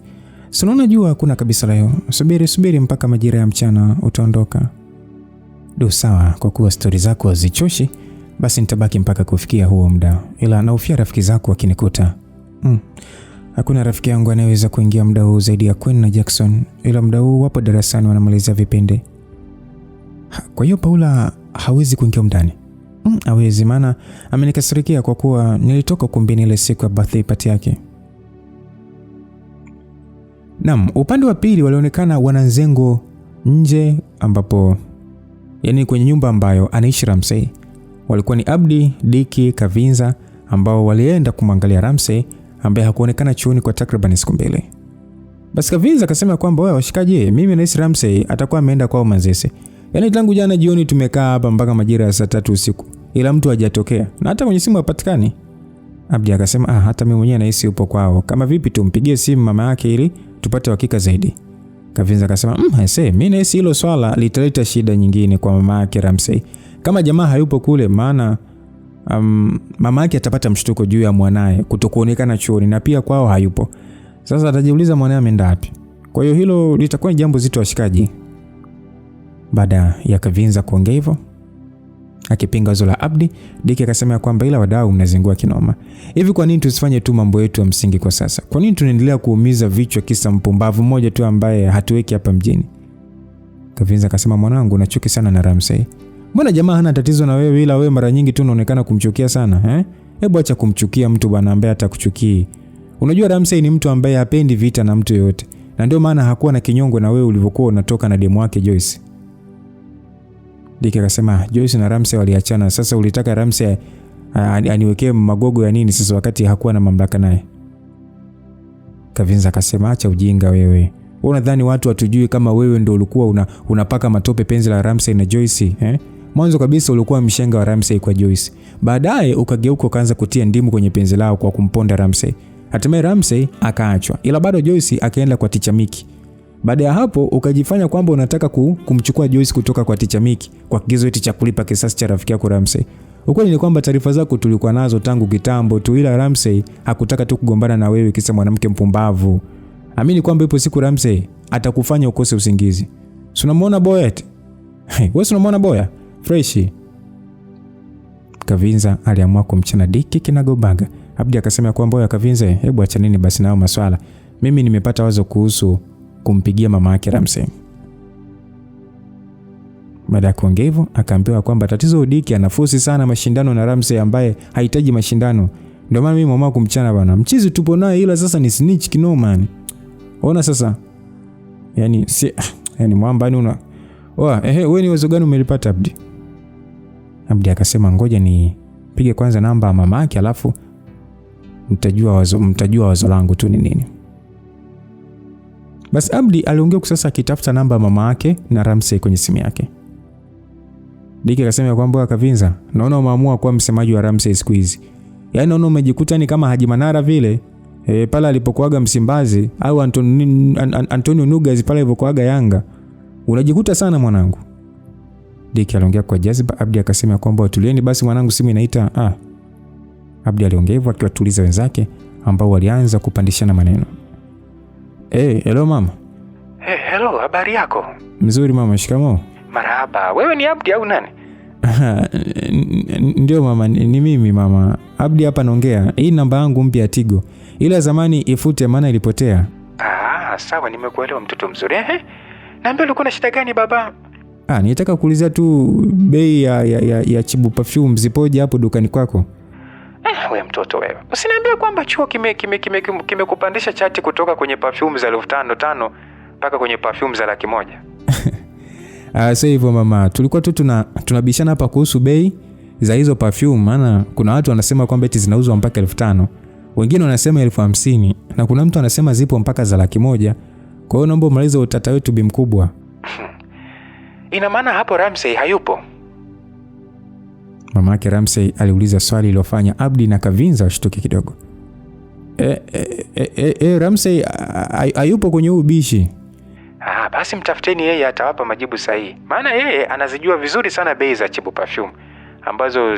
Unaona jua hakuna kabisa leo. Subiri mpaka majira ya mchana utaondoka. Sawa, kwa kuwa stori zako hazichoshi, basi nitabaki mpaka kufikia huo muda. Ila naufia rafiki zako wakinikuta. Hakuna rafiki yangu anayeweza kuingia muda huu zaidi ya Queen na Jackson. Ila muda huu wapo darasani wanamalizia vipindi. Kwa hiyo Paula hawezi kuingia ndani. hawezi, maana amenikasirikia kwa kuwa nilitoka ukumbini ile siku ya birthday party yake. Naam, upande wa pili walionekana wananzengo nje, ambapo yani kwenye nyumba ambayo anaishi Ramsey. Walikuwa ni Abdi, Diki, Kavinza ambao walienda kumwangalia Ramsey ambaye hakuonekana chuoni kwa takriban siku mbili. Basi Kavinza akasema kwamba wewe washikaji, mimi na Ramsey atakuwa ameenda kwao Manzese. Yani tangu jana jioni tumekaa hapa mpaka majira ya saa 3 usiku. Ila mtu hajatokea na hata kwenye simu hapatikani. Abdi akasema hata mimi mwenyewe nahisi yupo kwao. Kama vipi tumpigie simu mama yake ili tupate hakika zaidi. Kavinza akasema mimi nahisi hilo swala litaleta shida nyingine kwa mama yake Ramsey. Kama jamaa hayupo kule, maana mama yake atapata mshtuko juu ya mwanae kutokuonekana chuoni na pia kwao hayupo. Sasa atajiuliza mwanae ameenda wapi. Kwa hiyo hilo litakuwa ni jambo zito washikaji. Baada ya Kavinza kuongea hivyo, akipinga wazo la Abdi, Diki akasema kwamba ila wadau mnazingua kinoma. Hivi kwa nini tusifanye tu mambo yetu ya msingi kwa sasa? Kwa nini tunaendelea kuumiza vichwa kisa mpumbavu mmoja tu ambaye hatuweki hapa mjini? Kavinza akasema mwanangu, unachuki sana na Ramsey. Mbona jamaa hana tatizo na wewe, ila wewe mara nyingi tu unaonekana kumchukia sana, Hebu acha kumchukia mtu bwana ambaye atakuchukia. Unajua Ramsey ni mtu ambaye hapendi vita na mtu yote. Na ndio maana hakuwa na kinyongo na wewe ulivyokuwa unatoka na demu wake Joyce. Diki akasema Joyce na Ramsey waliachana. Sasa ulitaka Ramsey aniwekee magogo ya nini sasa wakati hakuwa na mamlaka naye? Kavinza akasema acha ujinga wewe. Unadhani watu watujui kama wewe ndio ulikuwa unapaka matope penzi la Ramsey na Joyce, Mwanzo kabisa ulikuwa mshenga wa Ramsey kwa Joyce. Baadaye ukageuka ukaanza kutia ndimu kwenye penzi lao kwa kumponda Ramsey. Hatimaye Ramsey akaachwa. Ila bado Joyce akaenda kwa Ticha Miki. Baada ya hapo ukajifanya kwamba unataka kumchukua Joyce kutoka kwa Ticha Miki kwa kigezo eti cha kulipa kisasi cha rafiki yako Ramsey. Ukweli ni kwamba taarifa zako tulikuwa nazo tangu kitambo tu, ila Ramsey hakutaka tu kugombana na wewe kisa mwanamke mpumbavu. Amini kwamba ipo siku Ramsey atakufanya ukose usingizi. Si unamuona boya eti? Wewe unamuona boya? Freshi. Kavinza aliamua kumchana Diki kinagobaga. Abdi akasema kwamba boya Kavinza, hebu acha nini basi nao maswala. Mimi nimepata wazo kuhusu kumpigia mama yake Ramsey. Baada ya kuongea hivyo, akaambiwa kwamba tatizo Diki anafusi sana mashindano na Ramsey ambaye hahitaji mashindano. Ndio maana mimi mama kumchana bwana. Mchizi tupo naye ila sasa ni snitch kinoma yani. Ona sasa. Yani mwamba ni una. Wewe ni wazo gani umelipata Abdi? Abdi akasema ngoja ni pige kwanza namba ya mama yake alafu mtajua wazo langu tu ni nini. Basi Abdi aliongea sasa akitafuta namba ya mama yake na Ramsey kwenye simu yake. Diki akasema kwamba Kavinza, naona umeamua kuwa msemaji wa Ramsey siku hizi. Yaani naona umejikuta ni kama Haji Manara vile. Pale alipokuaga Msimbazi au Antonio Nugas pale alipokuaga Yanga. Unajikuta sana mwanangu. Diki aliongea kwa jaziba. Abdi akasema kwamba tulieni basi mwanangu, simu inaita. Abdi aliongea hivyo akiwatuliza wenzake ambao walianza kupandishana maneno. Hello mama. Hello, habari yako? Mzuri mama, shikamoo. Marhaba. Wewe ni Abdi au nani? Ndio mama, ni mimi mama. Abdi hapa naongea. Hii namba yangu mpya ya Tigo. Ile zamani ifute maana ilipotea. Sawa, nimekuelewa mtoto mzuri. Naambia ulikuwa na shida gani baba? Nitaka kuulizia tu bei ya Chibu perfume zipoje hapo dukani kwako. Wewe mtoto wewe. Usiniambie kwamba chuo kimekupandisha chati kutoka kwenye perfume za 5,500 mpaka kwenye perfume za 100,000. Sasa hivyo mama, tulikuwa tu tunabishana hapa kuhusu bei za hizo perfume, maana kuna watu wanasema kwamba eti zinauzwa mpaka 5,000. Wengine wanasema 50,000 na kuna mtu anasema zipo mpaka za 100,000. Kwa hiyo naomba umalize utata wetu bi mkubwa. Ina maana hapo Ramsey hayupo? Mama yake Ramsey aliuliza swali lilofanya Abdi na Kavinza washtuke kidogo. Ramsey hayupo kwenye ubishi. Basi mtafuteni yeye, atawapa majibu sahihi. Maana yeye anazijua vizuri sana bei za Chibu perfume ambazo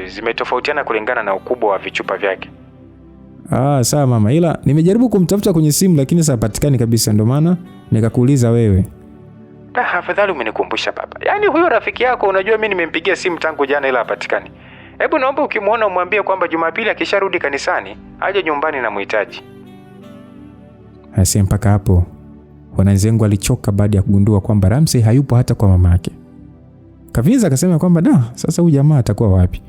zimetofautiana kulingana na ukubwa wa vichupa vyake. Sawa mama, ila nimejaribu kumtafuta kwenye simu lakini hapatikani kabisa, ndio maana nikakuuliza wewe. Afadhali umenikumbusha baba. Yaani huyo rafiki yako unajua mimi nimempigia simu tangu jana ila hapatikani. Hebu naomba ukimuona umwambie kwamba Jumapili akisharudi kanisani aje nyumbani na muhitaji. Mpaka hapo Wananzengo alichoka baada ya kugundua kwamba Ramsey hayupo hata kwa mamake. Kavinza akasema kwamba sasa huyu jamaa atakuwa wapi?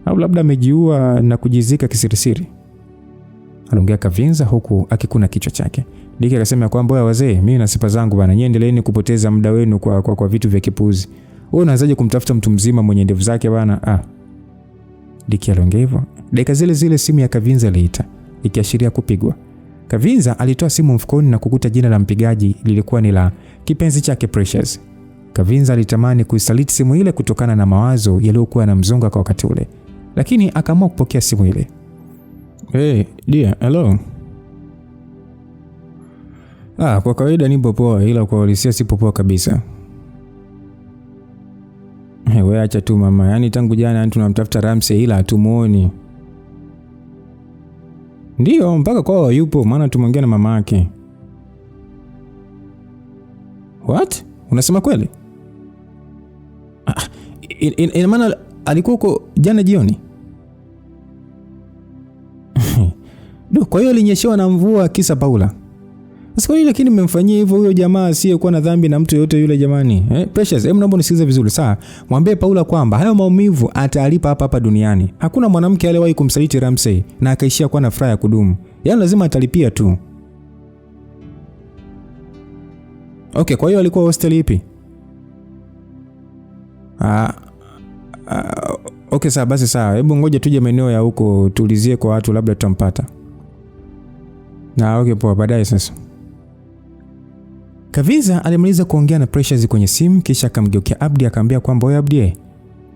Au labda amejiua na kujizika kisirisiri. Aliongea Kavinza huku akikuna kichwa chake. Diki akasema kwamba wazee, mimi na sifa zangu bana, nyie endeleeni kupoteza muda wenu kwa vitu vya kipuzi. Wewe unaanzaje kumtafuta mtu mzima mwenye ndevu zake bana? Diki aliongea hivyo. Dakika zile simu ya Kavinza iliita, ikiashiria kupigwa. Kavinza alitoa simu mfukoni na kukuta jina la mpigaji lilikuwa ni la kipenzi chake Precious. Kavinza alitamani kuisaliti simu ile kutokana na mawazo yaliyokuwa yanamzonga kwa wakati ule, lakini akaamua kupokea simu ile. Hey, dear, hello. Kwa kawaida nipo poa, ila kwa uhalisia sipo poa kabisa. Wewe acha tu mama, yani tangu jana tunamtafuta Ramsey ila hatumuoni. Ndio, mpaka kwao yupo, maana tumeongea na mama yake. What? Unasema kweli? Ina maana alikuwa huko jana jioni? Kwa hiyo alinyeshewa na mvua kisa Paula. Sasa kwa nini lakini mmemfanyia hivyo huyo jamaa asiyekuwa na dhambi na mtu yote yule jamani? Precious, naomba unisikize vizuri sawa. Mwambie Paula kwamba hayo maumivu atalipa hapa duniani. Hakuna mwanamke aliyewahi kumsaliti Ramsey na akaishia kuwa na furaha ya kudumu. Yaani lazima atalipia tu. Okay, kwa hiyo alikuwa hostel ipi? Okay sawa basi sawa. Hebu ngoja tuje maeneo ya huko tuulizie kwa watu labda tutampata. Okay poa, baadaye sasa. Kavinza alimaliza kuongea na Precious kwenye simu kisha akamgeukia Abdi akamwambia kwamba wewe Abdi,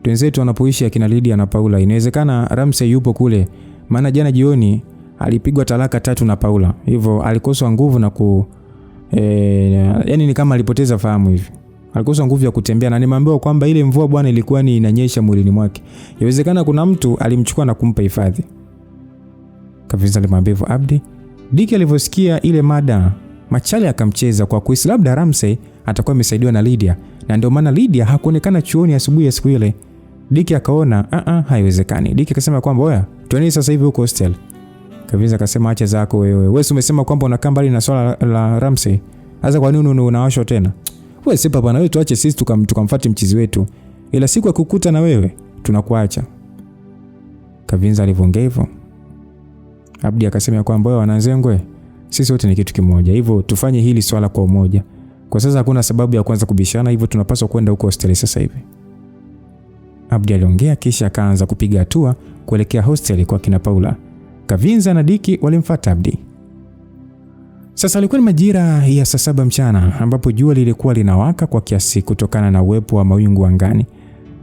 wenzetu wanapoishi akina Lydia na Paula, inawezekana Ramsey yupo kule, maana jana jioni alipigwa talaka 3 na Paula. Hivyo alikosa nguvu na yani ni kama alipoteza fahamu hivi. Alikosa nguvu ya kutembea na nimeambiwa kwamba ile mvua bwana ilikuwa ni inanyesha mwilini mwake. Inawezekana kuna mtu alimchukua na kumpa hifadhi. Kavinza alimwambia hivyo Abdi. Diki alivyosikia ile mada, machale akamcheza kwa kuhisi labda Ramsey atakuwa amesaidiwa na Lydia, na ndio maana Lydia hakuonekana chuoni asubuhi ya siku ile. Diki akaona haiwezekani. Diki akasema kwamba oya, tuende sasa hivi huko hostel. Kavinza akasema acha zako wewe. Wewe umesema kwamba unakaa mbali na swala la Ramsey. Sasa kwa nini unawashwa tena? Wewe sipa bwana, wewe tuache sisi tukamfuate mchizi wetu. Ila siku akukuta na wewe tunakuacha. Kavinza alivyoongea hivyo, Abdi akasema kwamba wewe wanazengwe, sisi wote ni kitu kimoja. Hivyo tufanye hili swala kwa umoja. Kwa sasa hakuna sababu ya kwanza kubishana, hivyo tunapaswa kwenda huko hostel sasa hivi. Abdi aliongea kisha akaanza kupiga hatua kuelekea hostel kwa kina Paula. Kavinza na Diki walimfuata Abdi. Sasa alikuwa ni majira ya saa 7 mchana ambapo jua lilikuwa linawaka kwa kiasi kutokana na uwepo wa mawingu angani.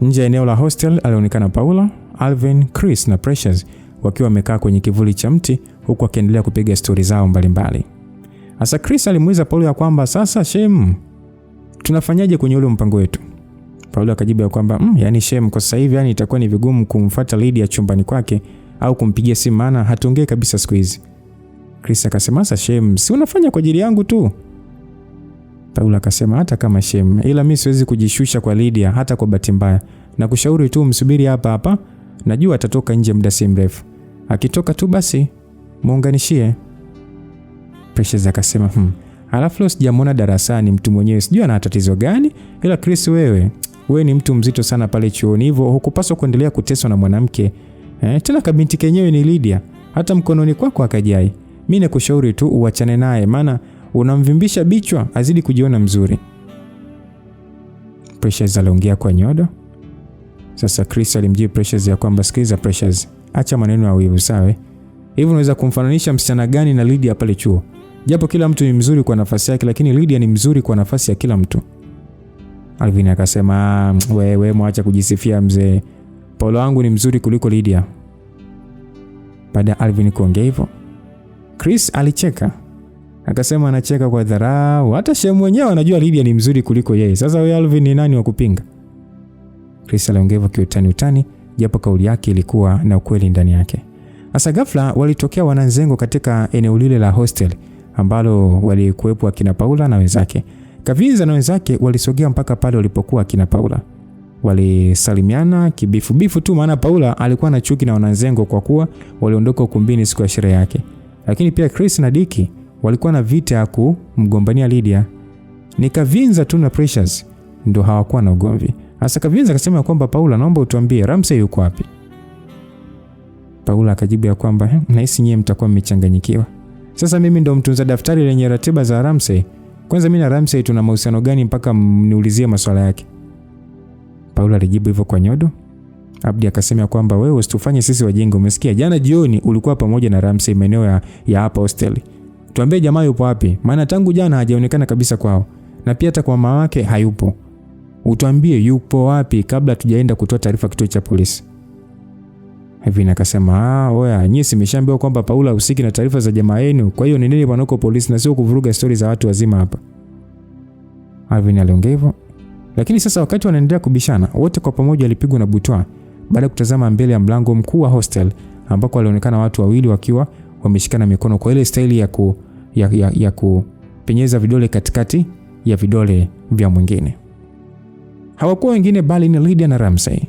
Nje ya eneo la hostel alionekana Paula, Alvin, Chris na Precious wakiwa wamekaa kwenye kivuli cha mti huku wakiendelea kupiga stori zao mbalimbali. Asa Chris alimuuliza Paula kwamba sasa Shem, tunafanyaje kwenye ule mpango wetu? Paula akajibu kwamba yani Shem, kwa sasa hivi yani itakuwa ni vigumu kumfuata Lydia chumbani kwake au kumpigia simu maana hatuongei kabisa siku hizi. Chris akasema sasa Shem, si unafanya kwa ajili yangu tu? Paula akasema hata kama Shem, ila mimi siwezi kujishusha kwa Lydia hata kwa bahati mbaya. Na kushauri tu msubiri hapa. Najua atatoka nje muda si mrefu. Akitoka tu basi muunganishie. Precious akasema alafu leo sijamuona darasani mtu mwenyewe, sijui ana tatizo gani, ila Chris wewe ni mtu mzito sana pale chuoni, hivyo hukupaswa kuendelea kuteswa na mwanamke. Tena kabinti kenyewe ni Lydia, hata mkononi kwako akajai. Mimi nakushauri tu uachane naye maana unamvimbisha bichwa azidi kujiona mzuri. Precious aliongea kwa nyodo. Sasa Chris alimjibu Precious ya kwamba sikiza Precious, acha maneno ya wivu sawa? Hivi unaweza kumfananisha msichana gani na Lydia pale chuo? Japo kila mtu ni mzuri kwa nafasi yake, lakini Lydia ni mzuri kwa nafasi ya kila mtu. Alvin akasema wewe mwacha kujisifia mzee. Paulo wangu ni mzuri kuliko Lydia. Baada ya Alvin kuongea hivyo, Chris alicheka. Akasema anacheka kwa dharau, hata Shem mwenyewe anajua Lydia ni mzuri kuliko yeye. Sasa wewe Alvin ni nani wa kupinga? Chris aliongea hivyo kiutani, japo kauli yake ilikuwa na ukweli ndani yake. Asa ghafla walitokea wananzengo katika eneo lile la hostel ambalo walikuwepo akina Paula na wenzake. Kavinza na wenzake walisogea mpaka pale walipokuwa akina Paula. Walisalimiana kibifu tu maana Paula alikuwa na chuki na wananzengo kwa kuwa waliondoka ukumbini siku ya sherehe yake. Lakini pia Chris na Diki walikuwa na vita ya kumgombania Lydia. Ni Kavinza tu na Precious ndio hawakuwa na ugomvi. Asa Kavinza akasema kwamba Paula, naomba utuambie Ramsey yuko wapi? Paula akajibu ya kwamba nahisi nyie mtakuwa mmechanganyikiwa. Sasa mimi ndo mtunza daftari lenye ratiba za Ramsey. Kwanza mimi na Ramsey tuna mahusiano gani mpaka mniulizie maswala yake? Paula alijibu hivyo kwa nyodo. Abdi akasema kwamba wewe usitufanye sisi wajinga, umesikia? Jana jioni ulikuwa pamoja na Ramsey maeneo ya hapa hosteli. Tuambie jamaa yupo wapi? Maana tangu jana hajaonekana kabisa kwao. Na pia hata kwa mama wake hayupo. Utuambie yupo wapi kabla tujaenda kutoa taarifa kituo cha polisi. Hivi akasema, oya, nyinyi simeshaambiwa kwamba Paula husiki na taarifa za jamaa yenu. Kwa hiyo nendeni panoko polisi na sio kuvuruga stori za watu wazima hapa. Alvin aliongea hivyo. Lakini sasa wakati wanaendelea kubishana, wote kwa pamoja walipigwa na butwa baada ya kutazama mbele ya mlango mkuu wa hostel ambako walionekana watu wawili wakiwa wameshikana mikono kwa ile staili ya kupenyeza vidole katikati ya vidole vya mwingine. Hawakuwa wengine bali ni Lydia na Ramsey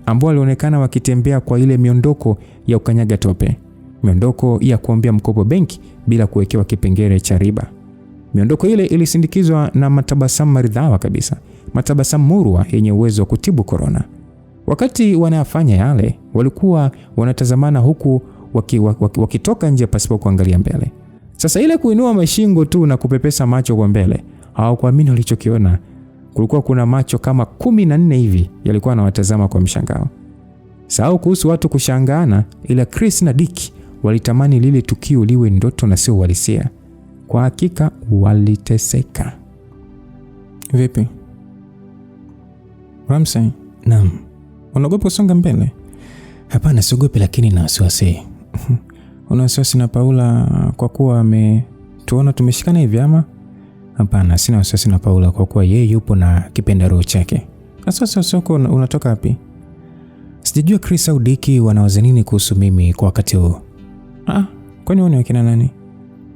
ambao walionekana wakitembea kwa ile miondoko ya ukanyaga tope, miondoko ya kuombea mkopo benki bila kuwekewa kipengele cha riba. Miondoko ile ilisindikizwa na matabasamu maridhawa kabisa, matabasamu murwa yenye uwezo wa kutibu corona. Wakati wanayafanya yale, walikuwa wanatazamana huku wakitoka nje pasipo kuangalia mbele. Sasa ile kuinua mashingo tu na kupepesa macho kwa mbele, hawakuamini walichokiona. Kulikuwa kuna macho kama 14 hivi yalikuwa yanawatazama kwa mshangao. Sahau kuhusu watu kushangaana, ila Chris na Dick walitamani lile tukio liwe ndoto na sio uhalisia. Kwa hakika waliteseka. Vipi Ramsey? Naam. Unaogopa kusonga mbele? Hapana, siogopi, lakini na wasiwasi. Una wasiwasi na Paula kwa kuwa tuona tumeshikana hivi ama? Hapana, sina wasiwasi na Paula kwa kuwa yeye yupo na kipenda roho chake. Sasa soko unatoka wapi? Sijajua Chris au Dick wanawaza nini kuhusu mimi kwa wakati huo. Kwani wewe ni wakina nani?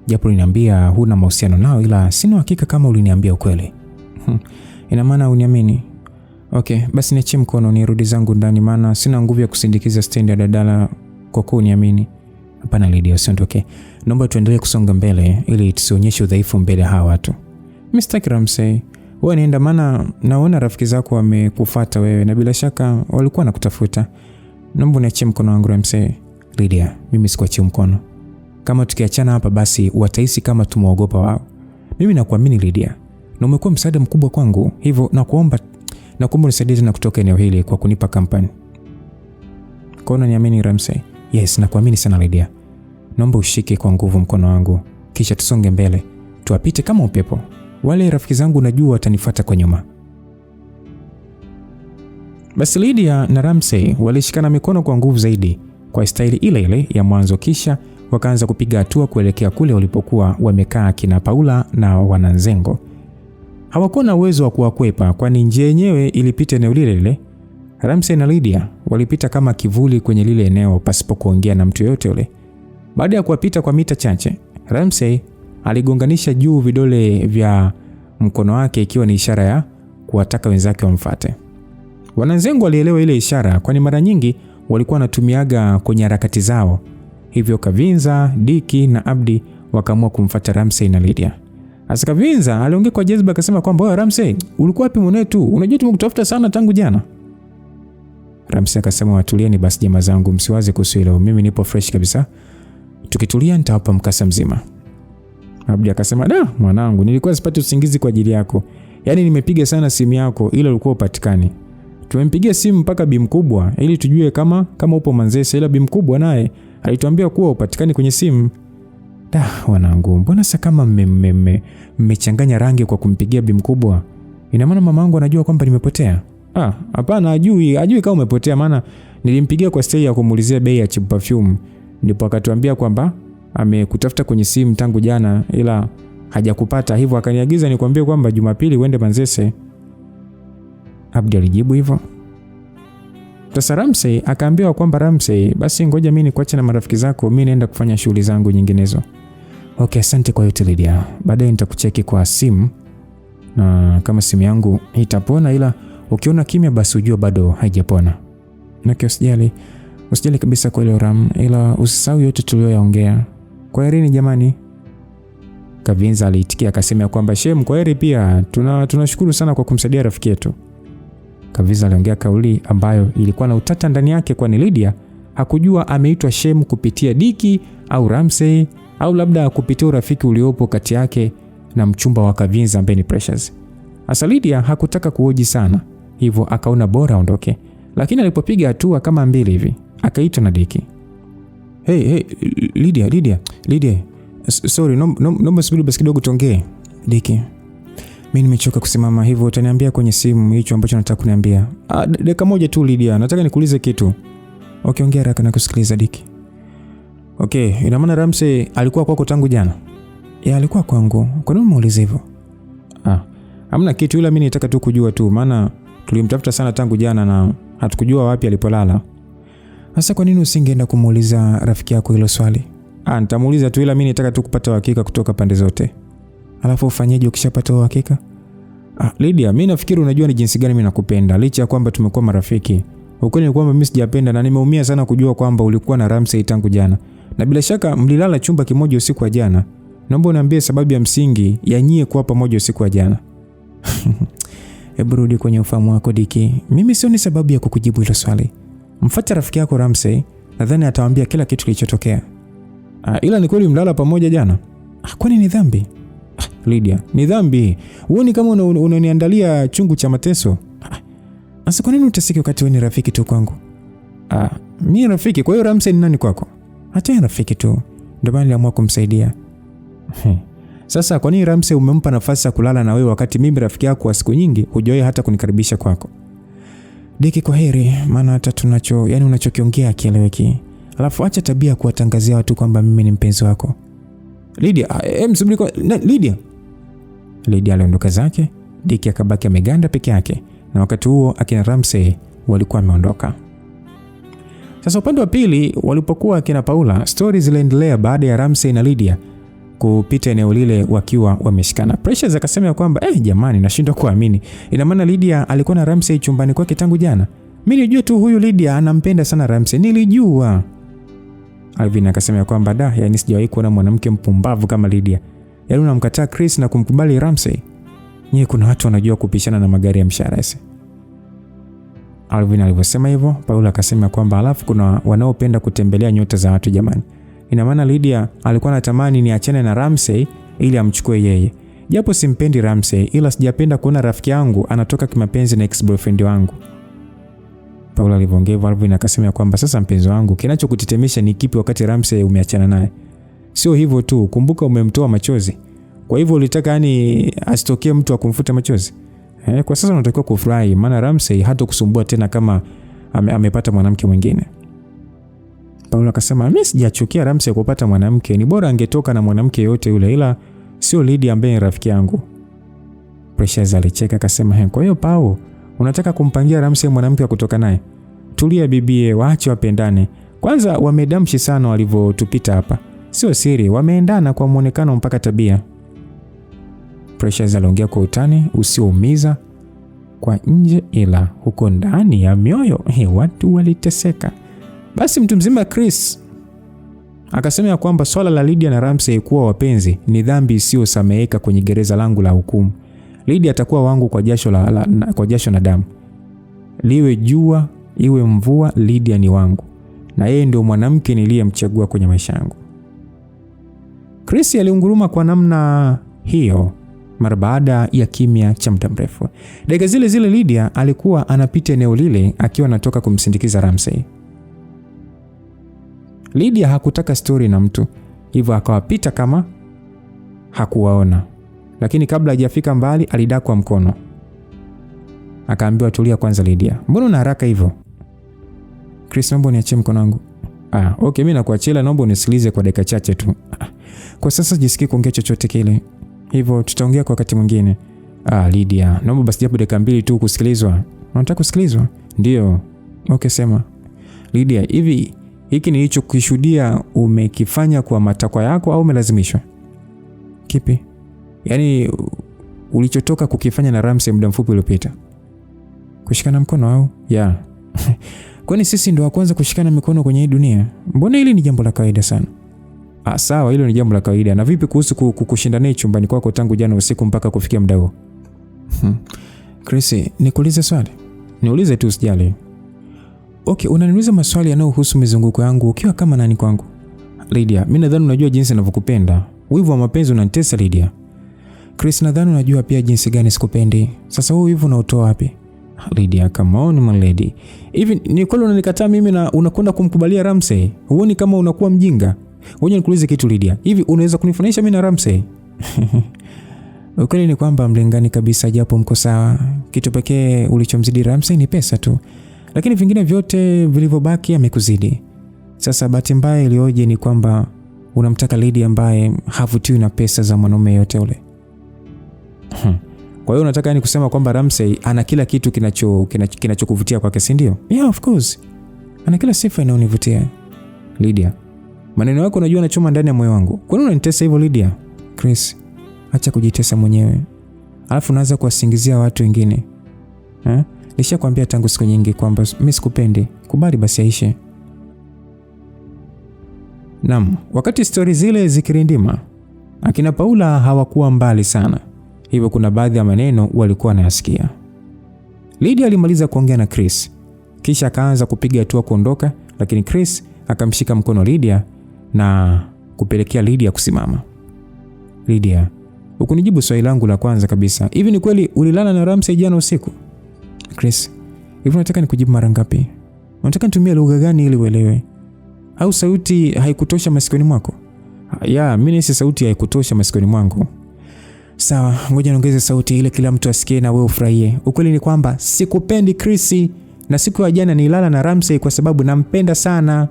Japo uliniambia huna mahusiano nao, ila sina hakika kama uliniambia ukweli. Ina maana uniamini? Okay, basi niachie mkono nirudi zangu ndani, maana sina nguvu ya kusindikiza stendi ya dadala kwa kuwa uniamini. Hapana Lydia, usiondoke. Naomba tuendelee kusonga mbele ili tusionyeshe udhaifu mbele hawa watu. Mr. Ramsey, wewe nienda, maana naona rafiki zako wamekufuata wewe na bila shaka walikuwa nakutafuta. Naomba niachie mkono wangu Ramsey. Lydia, mimi sikuachia mkono. Kama tukiachana hapa basi watahisi kama tumeogopa wao. Mimi nakuamini Lydia, na umekuwa msaada mkubwa kwangu, hivyo nakuomba unisaidie tena kutoka eneo hili kwa kunipa kampani. Kwa nini niamini Ramsey? Yes, nakuamini sana Lydia. Naomba ushike kwa nguvu mkono wangu, kisha tusonge mbele. Tuwapite kama upepo. Wale rafiki zangu najua watanifuata kwa nyuma. Basi Lydia na Ramsey walishikana mikono kwa nguvu zaidi kwa staili ile ile ya mwanzo, kisha wakaanza kupiga hatua kuelekea kule walipokuwa wamekaa kina Paula na Wananzengo. Hawakuwa na uwezo wa kuwakwepa kwani njia yenyewe ilipita eneo lile lile. Ramsey na Lydia walipita kama kivuli kwenye lile eneo pasipo kuongea na mtu yote yule. Baada ya kuwapita kwa mita chache, Ramsey aligonganisha juu vidole vya mkono wake ikiwa ni ishara ya kuwataka wenzake wamfuate. Wananzengo walielewa ile ishara kwani mara nyingi walikuwa wanatumiaga kwenye harakati zao. Hivyo Kavinza, Diki na Abdi wakaamua kumfuata Ramsey na Lydia. Asa Kavinza aliongea kwa jazba akasema kwamba wewe Ramsey, ulikuwa wapi mwenetu? Unajua tumekutafuta sana tangu jana. Ramsey akasema watulieni basi jamaa zangu, msiwaze kuhusu hilo. Mimi nipo fresh kabisa. Tukitulia nitawapa mkasa mzima. Abdi akasema, "Da, mwanangu, nilikuwa sipati usingizi kwa ajili yako. Yaani nimepiga sana simu yako ila ulikuwa upatikani. Tumempigia simu mpaka Bi Mkubwa ili tujue kama upo Manzese, ila Bi Mkubwa naye alituambia kuwa upatikani kwenye simu." Da, wanangu, mbona sasa kama mmechanganya rangi kwa kumpigia Bi Mkubwa? Ina maana mamangu anajua kwamba nimepotea? Hapana, ajui kama umepotea, maana nilimpigia kwa stay ya kumuulizia bei ya cheap perfume. Ndipo akatuambia kwamba amekutafuta kwenye simu tangu jana ila hajakupata, hivyo akaniagiza nikwambie kwamba Jumapili uende Manzese. Abdi alijibu hivyo. Sasa Ramsey akaambiwa kwamba Ramsey, basi ngoja mimi nikuache na marafiki zako, mimi naenda kufanya shughuli zangu nyinginezo. Okay, asante kwa yote Lydia. Baadaye nitakucheki kwa simu na kama simu yangu itapona, ila ukiona kimya basi ujue bado haijapona. Na usijali kabisa kwa ile Ram, ila usisahau yote tuliyoyaongea. Kwaherini jamani. Kavinza aliitikia akasema kwamba shem, kwaheri pia. Tunashukuru sana kwa kumsaidia rafiki yetu. Kaviza aliongea kauli ambayo ilikuwa na utata ndani yake, kwani Lydia hakujua ameitwa Shem kupitia Diki au Ramsey au labda kupitia urafiki uliopo kati yake na mchumba wa Kaviza ambaye ni Precious. Asa Lydia hakutaka kuhoji sana, hivyo akaona bora aondoke. Lakini alipopiga hatua kama mbili hivi, akaitwa na Diki. Hey, Lydia. Sorry, naomba subiri basi kidogo tuongee. Diki, mimi nimechoka kusimama, hivyo utaniambia kwenye simu hicho ambacho nataka kuniambia. Dakika moja tu Lydia, nataka nikuulize kitu. Okay, ongea haraka na kusikiliza Diki. Okay, ina maana Ramsey alikuwa kwako tangu jana? Ya, alikuwa kwangu. Kwa nini muulize hivyo? Hamna kitu, ila mimi nataka tu kujua tu, maana tulimtafuta sana tangu jana na hatukujua wapi alipolala. Sasa kwa nini usingeenda kumuuliza rafiki yako hilo swali? Nitamuuliza tu, ila mimi nataka tu kupata uhakika kutoka pande zote. Alafu ufanyeje ukishapata uhakika? Lydia, mimi nafikiri unajua ni jinsi gani mimi nakupenda, licha ya kwamba tumekuwa marafiki. Ukweli ni kwamba mimi sijapenda na nimeumia sana kujua kwamba ulikuwa na Ramsey tangu jana. Na bila shaka mlilala chumba kimoja usiku wa jana. Naomba uniambie sababu ya msingi ya nyie kuwa pamoja usiku wa jana. Hebu rudi kwenye ufahamu wako Diki. Mimi sioni sababu ya kukujibu hilo swali. Mfuate rafiki yako Ramsey, nadhani atawaambia kila kitu kilichotokea. Ila ni kweli mlala pamoja jana? Kwani ni dhambi? Lydia, ni dhambi. Uone kama unaniandalia chungu cha mateso. Sasa kwa nini utasiki wakati wewe ni rafiki tu kwangu? Mimi rafiki, kwa hiyo Ramsey ni nani kwako? Hata rafiki tu. Ndio maana niliamua kumsaidia. Sasa kwa nini Ramsey umempa nafasi ya kulala na wewe wakati mimi rafiki yako wa siku nyingi hujawahi hata kunikaribisha kwako? Diki, kwa heri, maana hata unachokiongea akieleweki. Alafu acha tabia kuwatangazia watu kwamba mimi ni mpenzi wako. Lydia, msubiri kwa Lydia. Lydia aliondoka zake, Diki akabaki ameganda peke yake, na wakati huo akina Ramsey walikuwa wameondoka. Sasa upande wa pili walipokuwa akina Paula, stories ziliendelea baada ya Ramsey na Lydia kupita eneo lile wakiwa wameshikana. Precious akasema kwamba jamani, nashindwa kuamini. Ina maana Lydia alikuwa na Ramsey chumbani kwake tangu jana. Mimi nilijua tu huyu Lydia anampenda sana Ramsey, nilijua. Alvin akasema kwamba yani sijawahi kuona mwanamke mpumbavu kama Lydia. Yaani unamkataa Chris na kumkubali Ramsey. Nyie kuna watu wanajua kupishana na magari ya msharasi. Alvin alivyosema hivyo, Paula akasema kwamba alafu kuna wanaopenda kutembelea nyota za watu jamani. Ina maana Lydia alikuwa anatamani niachane na Ramsey ili amchukue yeye. Japo simpendi Ramsey, ila sijapenda kuona rafiki yangu anatoka kimapenzi na ex-boyfriend wangu. Paula alivyoongea, Alvin akasema kwamba sasa mpenzi wangu, kinachokutetemesha ni kipi wakati Ramsey umeachana naye? Sio hivyo tu, kumbuka umemtoa machozi. Kwa hivyo ulitaka asitokee mtu akumfuta machozi. Kwa sasa unatakiwa kufurahi, maana Ramsey hata kusumbua tena kama amepata mwanamke mwingine. Paula akasema mimi sijachukia Ramsey kupata mwanamke, ni bora angetoka na mwanamke yote yule, ila sio Lydia ambaye ni rafiki yangu. Precious alicheka akasema kwa hiyo Pao, unataka kumpangia Ramsey mwanamke wa kutoka naye? Tulia bibie, waache wapendane. Kwanza wamedamshi sana walivyotupita hapa. Sio siri, wameendana kwa muonekano mpaka tabia. Precious aliongea kwa utani usioumiza kwa nje, ila huko ndani ya mioyo watu waliteseka. Basi mtu mzima Chris akasema kwamba swala la Lydia na Ramsey kuwa wapenzi ni dhambi isiyosameheka kwenye gereza langu la hukumu. Lydia atakuwa wangu kwa jasho na damu. Liwe jua iwe mvua, Lydia ni wangu, na yeye ndio mwanamke niliyemchagua kwenye maisha yangu. Chris aliunguruma kwa namna hiyo mara baada ya kimya cha muda mrefu. Dakika zile Lydia alikuwa anapita eneo lile akiwa anatoka kumsindikiza Ramsey. Lydia hakutaka story na mtu, hivyo akawapita kama hakuwaona. Lakini kabla hajafika mbali alidakwa mkono. Akaambiwa tulia kwanza Lydia. Mbona una haraka hivyo? Chris, naomba niachie mkono wangu. Okay, mimi nakuachia, naomba unisikilize kwa dakika chache tu. Kwa sasa jisikii kuongea chochote kile. Hivyo tutaongea kwa wakati mwingine. Lydia, naomba basi japo dakika 2 tu kusikilizwa. Unataka kusikilizwa? Ndio. Okay, sema. Lydia, hivi hiki nilichokishuhudia umekifanya kwa matakwa yako au umelazimishwa? Kipi? Yaani ulichotoka kukifanya na Ramsey muda mfupi uliopita. Kushikana mkono au? Yeah. Kwani sisi ndio wa kwanza kushikana mikono kwenye hii dunia? Mbona hili ni jambo la kawaida sana? Sawa, hilo ni jambo la kawaida. Na vipi kuhusu kukushindana chumbani kwako tangu jana usiku mpaka kufikia muda huo? Chris, nikuulize swali. Niulize tu usijali. Okay, unaniuliza maswali yanayohusu mizunguko yangu ukiwa kama nani kwangu? Lydia, mimi nadhani unajua jinsi ninavyokupenda. Wivu wa mapenzi unanitesa Lydia. Chris, nadhani unajua pia jinsi gani sikupendi. Sasa wewe wivu unautoa wapi? Lydia, come on my lady. Hivi ni kweli unanikataa mimi na unakwenda kumkubalia Ramsey? Huoni kama unakuwa mjinga? Ngoja nikuulize kitu Lydia. Hivi unaweza kunifananisha mimi na Ramsey? Ukweli ni kwamba mlingani kabisa, japo mko sawa. Kitu pekee ulichomzidi Ramsey ni pesa tu. Lakini vingine vyote vilivyobaki amekuzidi. Sasa bahati mbaya iliyoje ni kwamba unamtaka Lydia ambaye havutiwi na pesa za mwanaume yote ule. Kwa hiyo unataka yani kusema kwamba Ramsey ana kila kitu kinachokuvutia kwake, si ndio? Yeah, of course. Ana kila sifa inayonivutia. Lydia, maneno yako unajua yanachoma ndani ya moyo wangu. Kwa nini unanitesa hivyo Lydia? Chris, acha kujitesa mwenyewe. Alafu unaanza kuwasingizia watu wengine. Nishakwambia tangu siku nyingi kwamba mimi sikupendi. Kubali basi aishe. Naam, wakati stori zile zikirindima, akina Paula hawakuwa mbali sana. Hivyo kuna baadhi ya maneno walikuwa wanayasikia. Lydia alimaliza kuongea na Chris, kisha akaanza kupiga hatua kuondoka, lakini Chris akamshika mkono Lydia na kupelekea Lydia kusimama. Lydia, ukunijibu swali langu la kwanza kabisa. Hivi ni kweli ulilala na Ramsey jana usiku? Chris, hivi unataka nikujibu mara ngapi? Unataka nitumie lugha gani ili uelewe? Au sauti haikutosha masikioni mwako? Ya, mimi nisi sauti haikutosha masikioni mwangu. Sawa, ngoja niongeze sauti ile kila mtu asikie na wewe ufurahie. Ukweli ni kwamba sikupendi Chris, na siku ya jana nilala na Ramsey kwa sababu nampenda sana.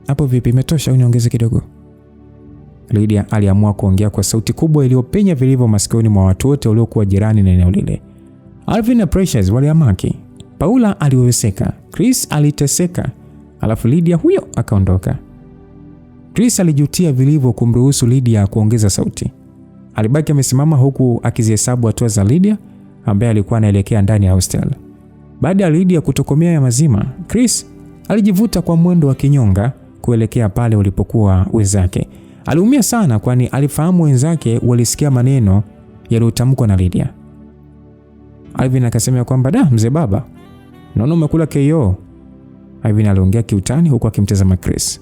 Hapo vipi, imetosha au niongeze kidogo? Lydia aliamua kuongea kwa sauti kubwa iliyopenya vilivyo masikioni mwa watu wote waliokuwa jirani na eneo lile. Alvin na Precious waliamaki. Paula aliweweseka, Chris aliteseka, alafu Lydia huyo akaondoka. Chris alijutia vilivyo kumruhusu Lydia kuongeza sauti. Alibaki amesimama huku akizihesabu hatua za Lydia ambaye alikuwa anaelekea ndani ya hostel. Baada ya Lydia kutokomea ya mazima, Chris alijivuta kwa mwendo wa kinyonga kuelekea pale walipokuwa wenzake. Aliumia sana kwani alifahamu wenzake walisikia maneno yaliyotamkwa na Lydia. Alvin akasema kwamba da mzee baba, naona umekula KO. Alvin aliongea kiutani huku akimtazama Chris.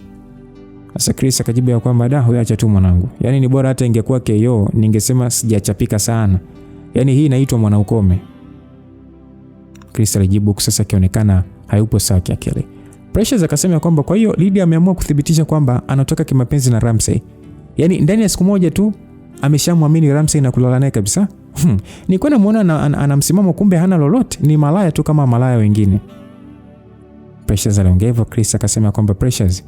Sasa Chris akajibu ya kwamba da wewe acha tu mwanangu. Yaani ni bora hata ingekuwa KO ningesema sijachapika sana. Yaani hii inaitwa mwanaukome. Chris alijibu sasa akionekana hayupo sawa kiakili. Precious akasema kwamba kwa hiyo Lydia ameamua kuthibitisha kwamba anatoka kimapenzi na Ramsey. Yaani ndani ya siku moja tu ameshamwamini Ramsey na kulala naye kabisa. Ni kwenda muona ana msimamo, kumbe hana lolote, ni malaya tu kama malaya wengine. Precious aliongea hivyo. Chris akasema kwamba Precious,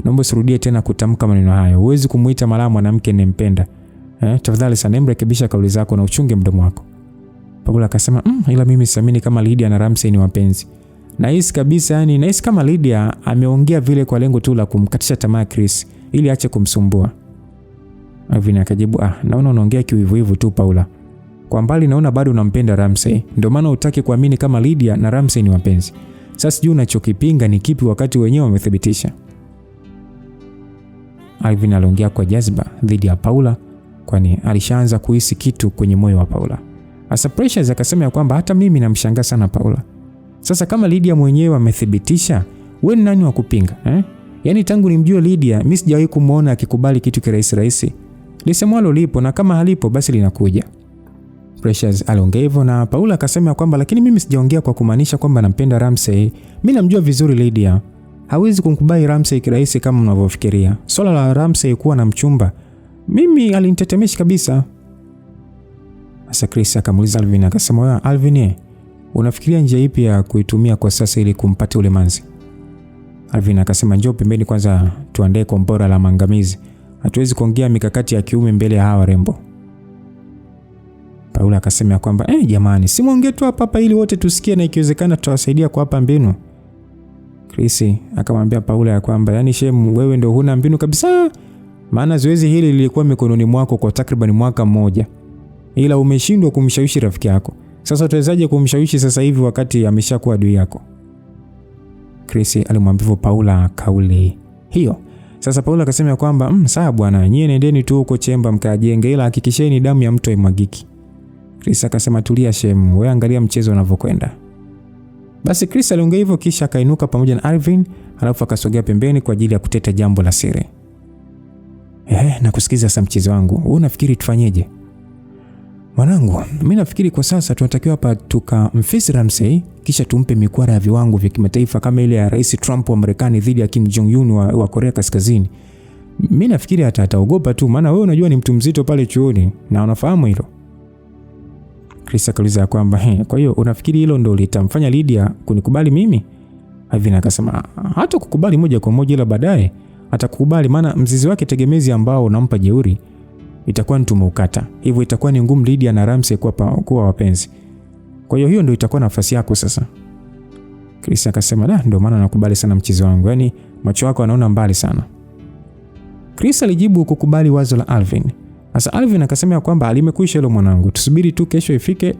naomba usirudie tena kutamka maneno hayo. Huwezi kumuita malaya mwanamke ninempenda. Tafadhali sana mrekebisha kauli zako na uchunge mdomo wako. Paula akasema ila mimi siamini kama Lydia na Ramsey ni wapenzi. Nahisi kabisa, yani nahisi kama Lydia ameongea vile kwa lengo tu la kumkatisha tamaa Chris ili aache kumsumbua. Alvin akajibu naona unaongea kiwivu tu Paula. Kwa mbali naona bado unampenda Ramsey. Ndio maana hutaki kuamini kama Lydia na Ramsey ni wapenzi. Sasa sijui unachokipinga ni kipi wakati wenyewe wamethibitisha. Alvin aliongea kwa jazba dhidi ya Paula kwani alishaanza kuhisi kitu kwenye moyo wa Paula. Asa Precious akasema kwamba hata mimi namshangaa sana Paula. Sasa kama Lydia mwenyewe amethibitisha, wewe ni nani wa kupinga? Yaani tangu nimjue Lydia, mimi sijawahi kumuona akikubali kitu kirahisi. Lisemwalo lipo na kama halipo basi linakuja. Precious aliongea hivyo na Paula akasema kwamba lakini mimi sijaongea kwa kumaanisha kwamba nampenda Ramsey. Mimi namjua vizuri Lydia. Hawezi kumkubali Ramsey kirahisi kama mnavyofikiria. Swala la Ramsey kuwa na mchumba, mimi alinitetemesha kabisa. Sasa Chris akamuuliza Alvin akasema wewe Alvin, unafikiria njia ipi ya kuitumia kwa sasa ili kumpata ule manzi? Alvin akasema njoo pembeni kwanza tuandae kombora la maangamizi. Hatuwezi kuongea mikakati ya kiume mbele ya hawa rembo. Paula akasema kwamba jamani, simuongee tu hapa ili wote tusikie na ikiwezekana tutawasaidia kwa hapa mbinu. Chris akamwambia Paula ya kwamba yani shemu wewe ndio huna mbinu kabisa. Maana zoezi hili lilikuwa mikononi mwako kwa takriban mwaka mmoja. Ila umeshindwa kumshawishi rafiki yako. Sasa utawezaje kumshawishi sasa hivi wakati ameshakuwa adui yako? Chris alimwambia Paula kauli hiyo. Sasa Paula akasema kwamba sawa bwana, nyie nendeni tu huko chemba mkajenge, ila hakikisheni damu ya mtu haimwagiki. Chris akasema tulia shemu, wewe angalia mchezo unavyokwenda. Basi Chris aliongea hivyo kisha akainuka pamoja na Alvin, alafu akasogea pembeni kwa ajili ya kuteta jambo la siri. Na kusikiza sasa mchezo wangu. Wewe unafikiri tufanyeje? Mwanangu, mimi nafikiri kwa sasa tunatakiwa hapa tukamfisi Ramsey kisha tumpe mikwara ya viwango vya kimataifa kama ile ya Rais Trump wa Marekani dhidi ya Kim Jong Un wa Korea Kaskazini. Mimi nafikiri ataogopa tu, maana wewe unajua ni mtu mzito pale chuoni na unafahamu hilo. Chris akauliza kwamba kwa hiyo unafikiri hilo ndio litamfanya Lydia kunikubali mimi? Alvin akasema hata kukubali moja kwa moja, ila baadaye atakukubali, maana mzizi wake tegemezi ambao unampa jeuri itakuwa ni tumeukata. Hivyo itakuwa ni ngumu Lydia na Ramsey kuwa wapenzi. Kwa hiyo ndio itakuwa nafasi yako sasa. Chris akasema ndio maana nakubali sana mchezo wangu. Yaani macho yako yanaona mbali sana. Chris alijibu kukubali wazo la Alvin. Sasa Alvin akasema kwamba alimekwisha hilo mwanangu. Tusubiri tu kesho ifike,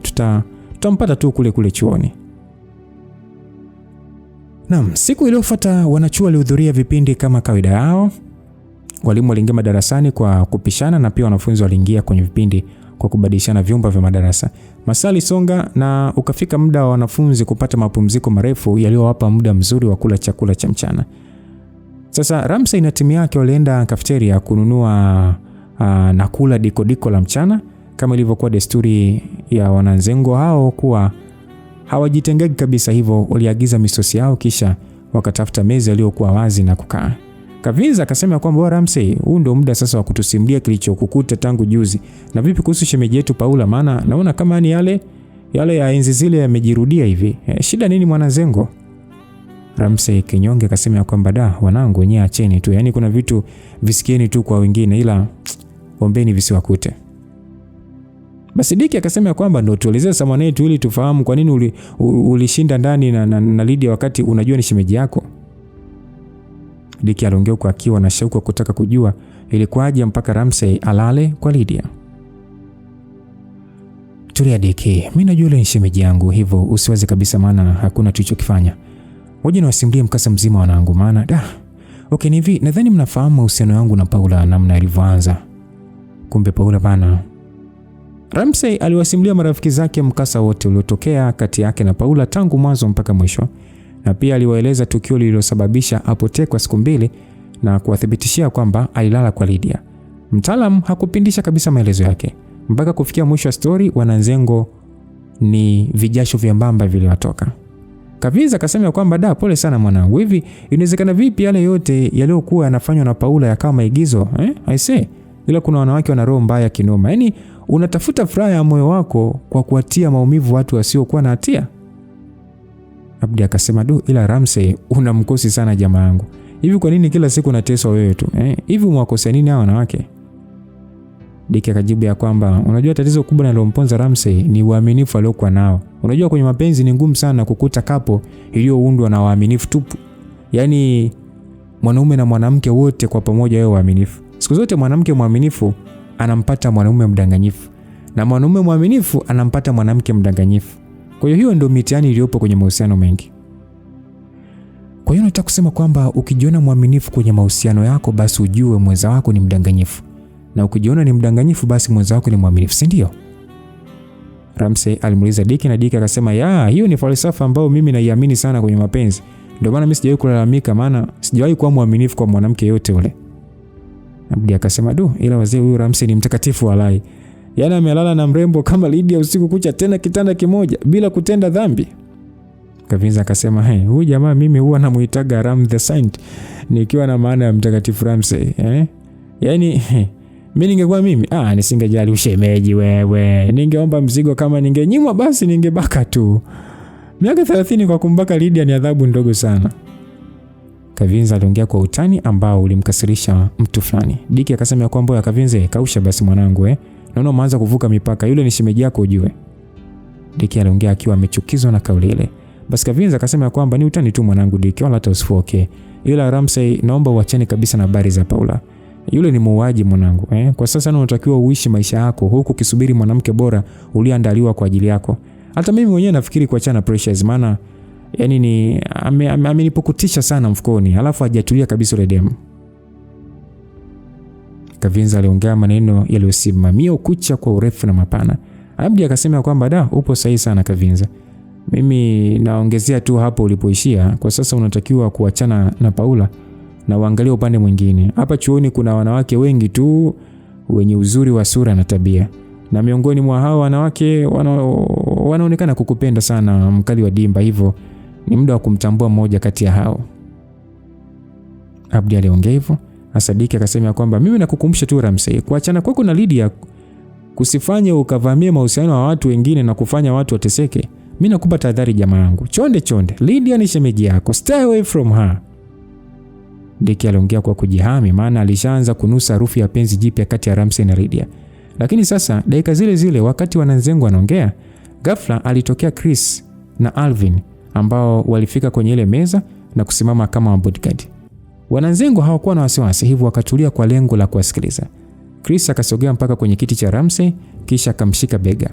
tutampata tu kule chuoni. Naam, siku iliyofuata wanachuo walihudhuria vipindi kama kawaida yao. Walimu waliingia madarasani kwa kupishana na pia wanafunzi waliingia kwenye vipindi kwa kubadilishana vyumba vya madarasa. Masaa songa na ukafika muda wa wanafunzi kupata mapumziko marefu yaliyowapa muda mzuri wa kula chakula cha mchana. Sasa Ramsey na timu yake walienda cafeteria kununua na kula diko la mchana kama ilivyokuwa desturi ya wananzengo hao kuwa hawajitengeki kabisa. Hivyo waliagiza misosi yao kisha wakatafuta meza iliyokuwa wazi na kukaa. Kavinza akasema kwamba Ramsey, huu ndio muda sasa wa kutusimulia kilichokukuta tangu juzi. Na vipi kuhusu shemeji yetu Paula, maana naona kama ni yale ya enzi zile yamejirudia hivi. Shida nini mwananzengo? Ramsey kinyonge akasema kwamba wanangu wenyewe acheni tu. Yaani kuna vitu visikieni tu kwa wengine ila ombeni visiwakute. Basi Dick akasema kwamba ndio tuelezee samana yetu ili tufahamu kwa nini ulishinda ndani na Lydia wakati unajua ni shemeji yako. Dick aliongea kwa akiwa na shauku kutaka kujua ilikuwaje mpaka Ramsey alale kwa Lydia. Tulia Dick, mimi najua ile ni shemeji yangu, hivyo usiwaze kabisa, maana hakuna tulichokifanya. Ngoja niwasimulie mkasa mzima wanangu, maana okay ni hivi, nadhani mnafahamu uhusiano wangu na Paula namna ilivyoanza. Kumbe Paula bana. Ramsey aliwasimulia marafiki zake mkasa wote uliotokea kati yake na Paula tangu mwanzo mpaka mwisho, na pia aliwaeleza tukio lililosababisha apotee kwa siku 2 na kuwathibitishia kwamba alilala kwa Lydia. Mtaalamu hakupindisha kabisa maelezo yake. Mpaka kufikia mwisho wa story wananzengo ni vijasho vya mbamba viliwatoka. Kavinza akasema kwamba pole sana mwanangu, hivi inawezekana vipi yale yote yaliyokuwa yanafanywa na Paula yakawa maigizo? I say, ila kuna wanawake wana roho mbaya kinoma. Yaani unatafuta furaha ya moyo wako kwa kuwatia maumivu watu wasiokuwa na hatia. Abdi akasema ila Ramsey unamkosi sana jamaa yangu. Hivi kwa nini kila siku unateswa wewe tu? Hivi umewakosea nini hao wanawake? Dick akajibu ya kwamba unajua tatizo kubwa linalomponza Ramsey ni uaminifu aliokuwa nao. Unajua kwenye mapenzi ni ngumu sana kukuta kapo iliyoundwa na waaminifu tupu. Yaani mwanaume na mwanamke wote kwa pamoja wao waaminifu. Siku zote mwanamke mwaminifu anampata mwanaume mdanganyifu na mwanaume mwaminifu anampata mwanamke mdanganyifu. Kwa hiyo ndio mitihani iliyopo kwenye mahusiano mengi. Kwa hiyo nataka kusema kwamba ukijiona mwaminifu kwenye mahusiano yako basi ujue mwenza wako ni mdanganyifu. Na ukijiona ni mdanganyifu basi mwenza wako ni mwaminifu, si ndio? Ramsey alimuuliza Dick na Dick akasema hiyo ni falsafa ambayo mimi naiamini sana kwenye mapenzi. Ndio maana mimi sijawahi kulalamika, maana sijawahi kuwa mwaminifu kwa mwanamke yote ule. Abdi akasema ila wazee huyu Ramsey ni mtakatifu walai. Yaani amelala na mrembo kama Lydia usiku kucha tena kitanda kimoja bila kutenda dhambi. Kavinza akasema huyu jamaa mimi huwa namuitaga Ram the Saint nikiwa na maana ya mtakatifu Ramsey. Yaani mimi ningekuwa mimi nisingejali ushemeji wewe. Ningeomba mzigo, kama ningenyimwa basi ningebaka tu. Miaka 30 kwa kumbaka Lydia ni adhabu ndogo sana. Kavinza aliongea kwa utani ambao ulimkasirisha mtu fulani. Dick akasema kwamba Kavinza kausha basi mwanangu naona umeanza kuvuka mipaka, yule ni shemeji yako ujue. Dick aliongea akiwa amechukizwa na kauli ile. Basi Kavinza akasema kwamba ni utani tu mwanangu Dick, wala hata usifoke. Ila Ramsey naomba uachane kabisa na habari za Paula. Yule ni muuaji mwanangu. Kwa sasa unatakiwa uishi maisha yako huku kisubiri mwanamke bora uliandaliwa kwa ajili yako. Hata mimi mwenyewe nafikiri kuachana Precious, maana yani ni amenipokutisha sana mfukoni, halafu hajatulia kabisa ile demu. Kavinza aliongea maneno yaliyosimamia ukucha kwa urefu na mapana. Abdi akasema kwamba upo sahihi sana Kavinza. Mimi naongezea tu hapo ulipoishia. Kwa sasa unatakiwa kuachana na Paula na uangalie upande mwingine. Hapa chuoni kuna wanawake wengi tu wenye uzuri wa sura na tabia, na miongoni mwa hao wanawake wanaonekana kukupenda sana, mkali wa dimba, hivyo ni muda wa kumtambua mmoja kati ya hao. Abdi aliongea hivyo. Sadiki akasema kwamba mimi nakukumbusha tu Ramsey, kuachana kwako na Lydia kusifanye ukavamia mahusiano ya watu wengine na kufanya watu wateseke. Mimi nakupa tahadhari jamaa yangu. Chonde. Lydia ni shemeji yako. Stay away from her. Diki aliongea kwa kujihami, maana alishaanza kunusa harufu ya penzi jipya kati ya Ramsey na Lydia. Lakini sasa dakika zile zile wakati Wananzengo wanaongea, ghafla alitokea Chris na Alvin ambao walifika kwenye ile meza na kusimama kama bodyguard. Wananzengo hawakuwa na wasiwasi, hivyo wakatulia kwa lengo la kuwasikiliza. Chris akasogea mpaka kwenye kiti cha Ramsey kisha akamshika bega.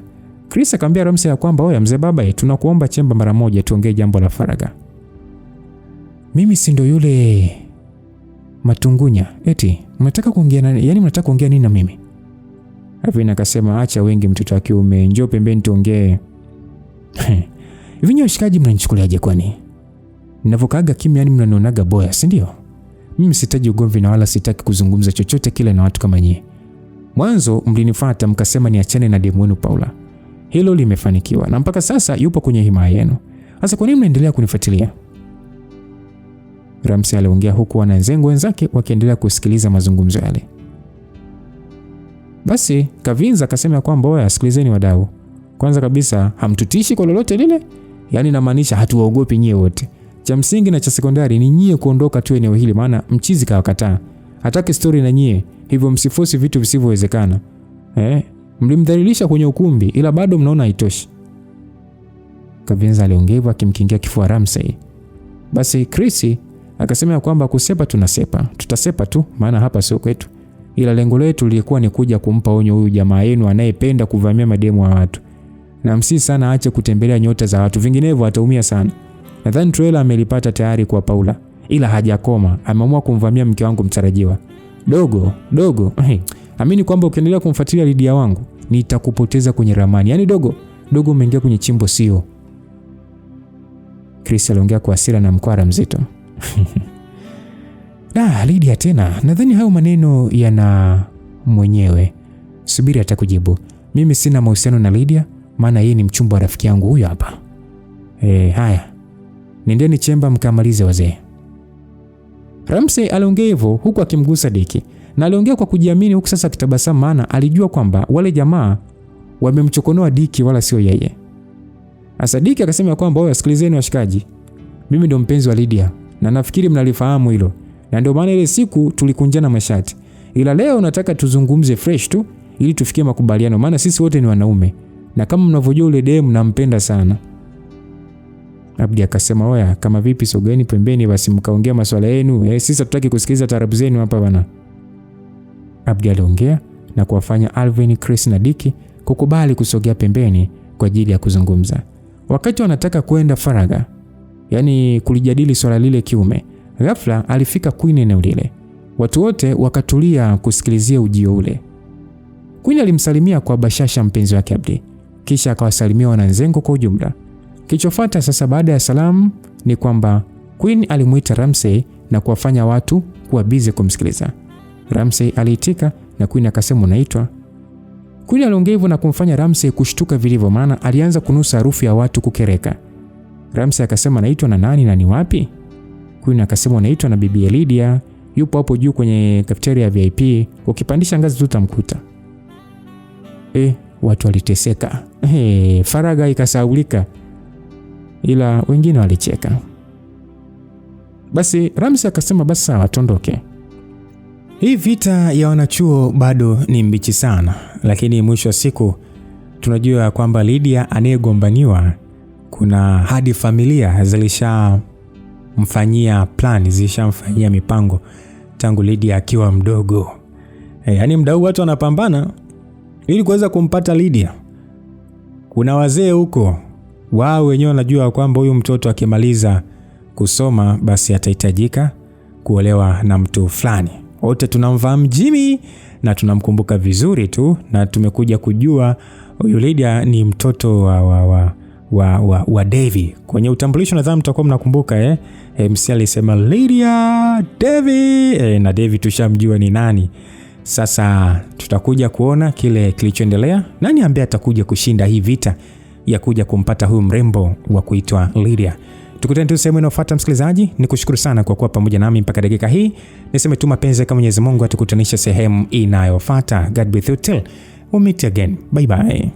Chris akamwambia Ramsey ya kwamba oya mzee baba, tunakuomba chemba mara moja tuongee jambo la faragha. Mimi si ndo yule Matungunya? Eti mnataka kuongea nani? Yaani mnataka kuongea nini na mimi? Alvin akasema acha wengi mtoto wa kiume, njoo pembeni tuongee. Hivi nyinyi washikaji mnanichukuliaje kwani? Ninavyokaga kimya yani mnanionaga boya, si ndio? Mimi sitaji ugomvi na wala sitaki kuzungumza chochote kile na watu kama nyinyi. Mwanzo mlinifuata mkasema niachane na demu wenu Paula. Hilo limefanikiwa na mpaka sasa yupo kwenye himaya yenu. Sasa kwa nini mnaendelea kunifuatilia? Ramsey aliongea huku Wananzengo wenzake wakiendelea kusikiliza mazungumzo yale. Basi Kavinza akasema kwamba oya, sikilizeni wadau. Kwanza kabisa hamtutishi kwa lolote lile. Yaani namaanisha hatuwaogopi nyie wote. Cha msingi na cha sekondari ni nyie kuondoka tu eneo hili, maana mchizi kawakataa. Hataki story na nyie, hivyo msifosi vitu visivyowezekana. Mlimdhalilisha kwenye ukumbi ila bado mnaona haitoshi. Kavinza aliongea akimkingia kifua Ramsey. Basi Chris akasema kwamba kusepa tunasepa. Tutasepa tu maana hapa sio kwetu. Ila lengo letu lilikuwa ni kuja kumpa onyo huyu jamaa yenu anayependa kuvamia mademu wa watu. Na msi sana aache kutembelea nyota za watu, vinginevyo ataumia sana. Nadhani trailer amelipata tayari kwa Paula, ila hajakoma, ameamua kumvamia mke wangu mtarajiwa. Dogo. Amini kwamba ukiendelea kumfuatilia Lydia wangu, nitakupoteza kwenye ramani. Yaani dogo umeingia kwenye chimbo sio. Chris aliongea kwa hasira na mkwara mzito. Lydia tena. Nadhani hayo maneno yana mwenyewe. Subiri atakujibu. Mimi sina mahusiano na Lydia, maana yeye ni mchumba wa rafiki yangu huyo hapa. Haya. Nendeni chemba mkamalize wazee. Ramsey aliongea hivyo huku akimgusa Diki. Na aliongea kwa kujiamini huku sasa akitabasamu, maana alijua kwamba wale jamaa wamemchokonoa Diki wala sio yeye. Asa Diki akasema kwamba oya, sikilizeni washikaji. Mimi ndo mpenzi wa Lydia na nafikiri mnalifahamu hilo. Na ndio maana ile siku tulikunjana mashati. Ila leo nataka tuzungumze fresh tu ili tufikie makubaliano, maana sisi wote ni wanaume. Na kama mnavyojua ule demu nampenda sana. Abdi akasema oya, kama vipi sogeni pembeni basi mkaongea masuala yenu. Sisi hatutaki kusikiliza tarabu zenu hapa bana. Abdi aliongea na kuwafanya Alvin, Chris na Diki kukubali kusogea pembeni kwa ajili ya kuzungumza. Wakati wanataka kwenda faragha, yani kulijadili swala lile kiume, ghafla alifika Queen eneo lile. Watu wote wakatulia kusikilizia ujio ule. Queen alimsalimia kwa bashasha mpenzi wake Abdi, kisha akawasalimia Wananzengo kwa ujumla. Kilichofuata sasa baada ya salamu ni kwamba Queen alimuita Ramsey na kuwafanya watu kuwa busy kumsikiliza. Ramsey aliitika na Queen akasema unaitwa. Queen aliongea hivyo na kumfanya Ramsey kushtuka vilivyo, maana alianza kunusa harufu ya watu kukereka. Ramsey akasema naitwa na nani na ni wapi? Queen akasema unaitwa na bibi Lydia, yupo hapo juu kwenye cafeteria ya VIP, ukipandisha ngazi tu utamkuta. Watu waliteseka. Faragha ikasaulika. Ila wengine walicheka. Basi Ramsey akasema basi sawa tuondoke. Hii vita ya wanachuo bado ni mbichi sana, lakini mwisho wa siku tunajua kwamba Lydia anayegombaniwa kuna hadi familia zilishamfanyia plan, zilishamfanyia mipango tangu Lydia akiwa mdogo. Yaani mdau watu wanapambana ili kuweza kumpata Lydia. Kuna wazee huko wao wenyewe wanajua kwamba huyu mtoto akimaliza kusoma basi atahitajika kuolewa na mtu fulani. Wote tunamfahamu Jimmy na tunamkumbuka vizuri tu, na tumekuja kujua huyu Lydia ni mtoto wa Devi. Kwenye utambulisho nadhani mtakuwa mnakumbuka MC alisema Lydia Devi na Devi tushamjua ni nani. Sasa tutakuja kuona kile kilichoendelea, nani ambaye atakuja kushinda hii vita ya kuja kumpata huyu mrembo wa kuitwa Lydia. Tukutane tu sehemu inayofuata msikilizaji. Nikushukuru sana kwa kuwa pamoja nami mpaka dakika hii. Niseme tu mapenzi kama Mwenyezi Mungu atukutanisha sehemu inayofuata. God be with you till we meet again. Bye bye.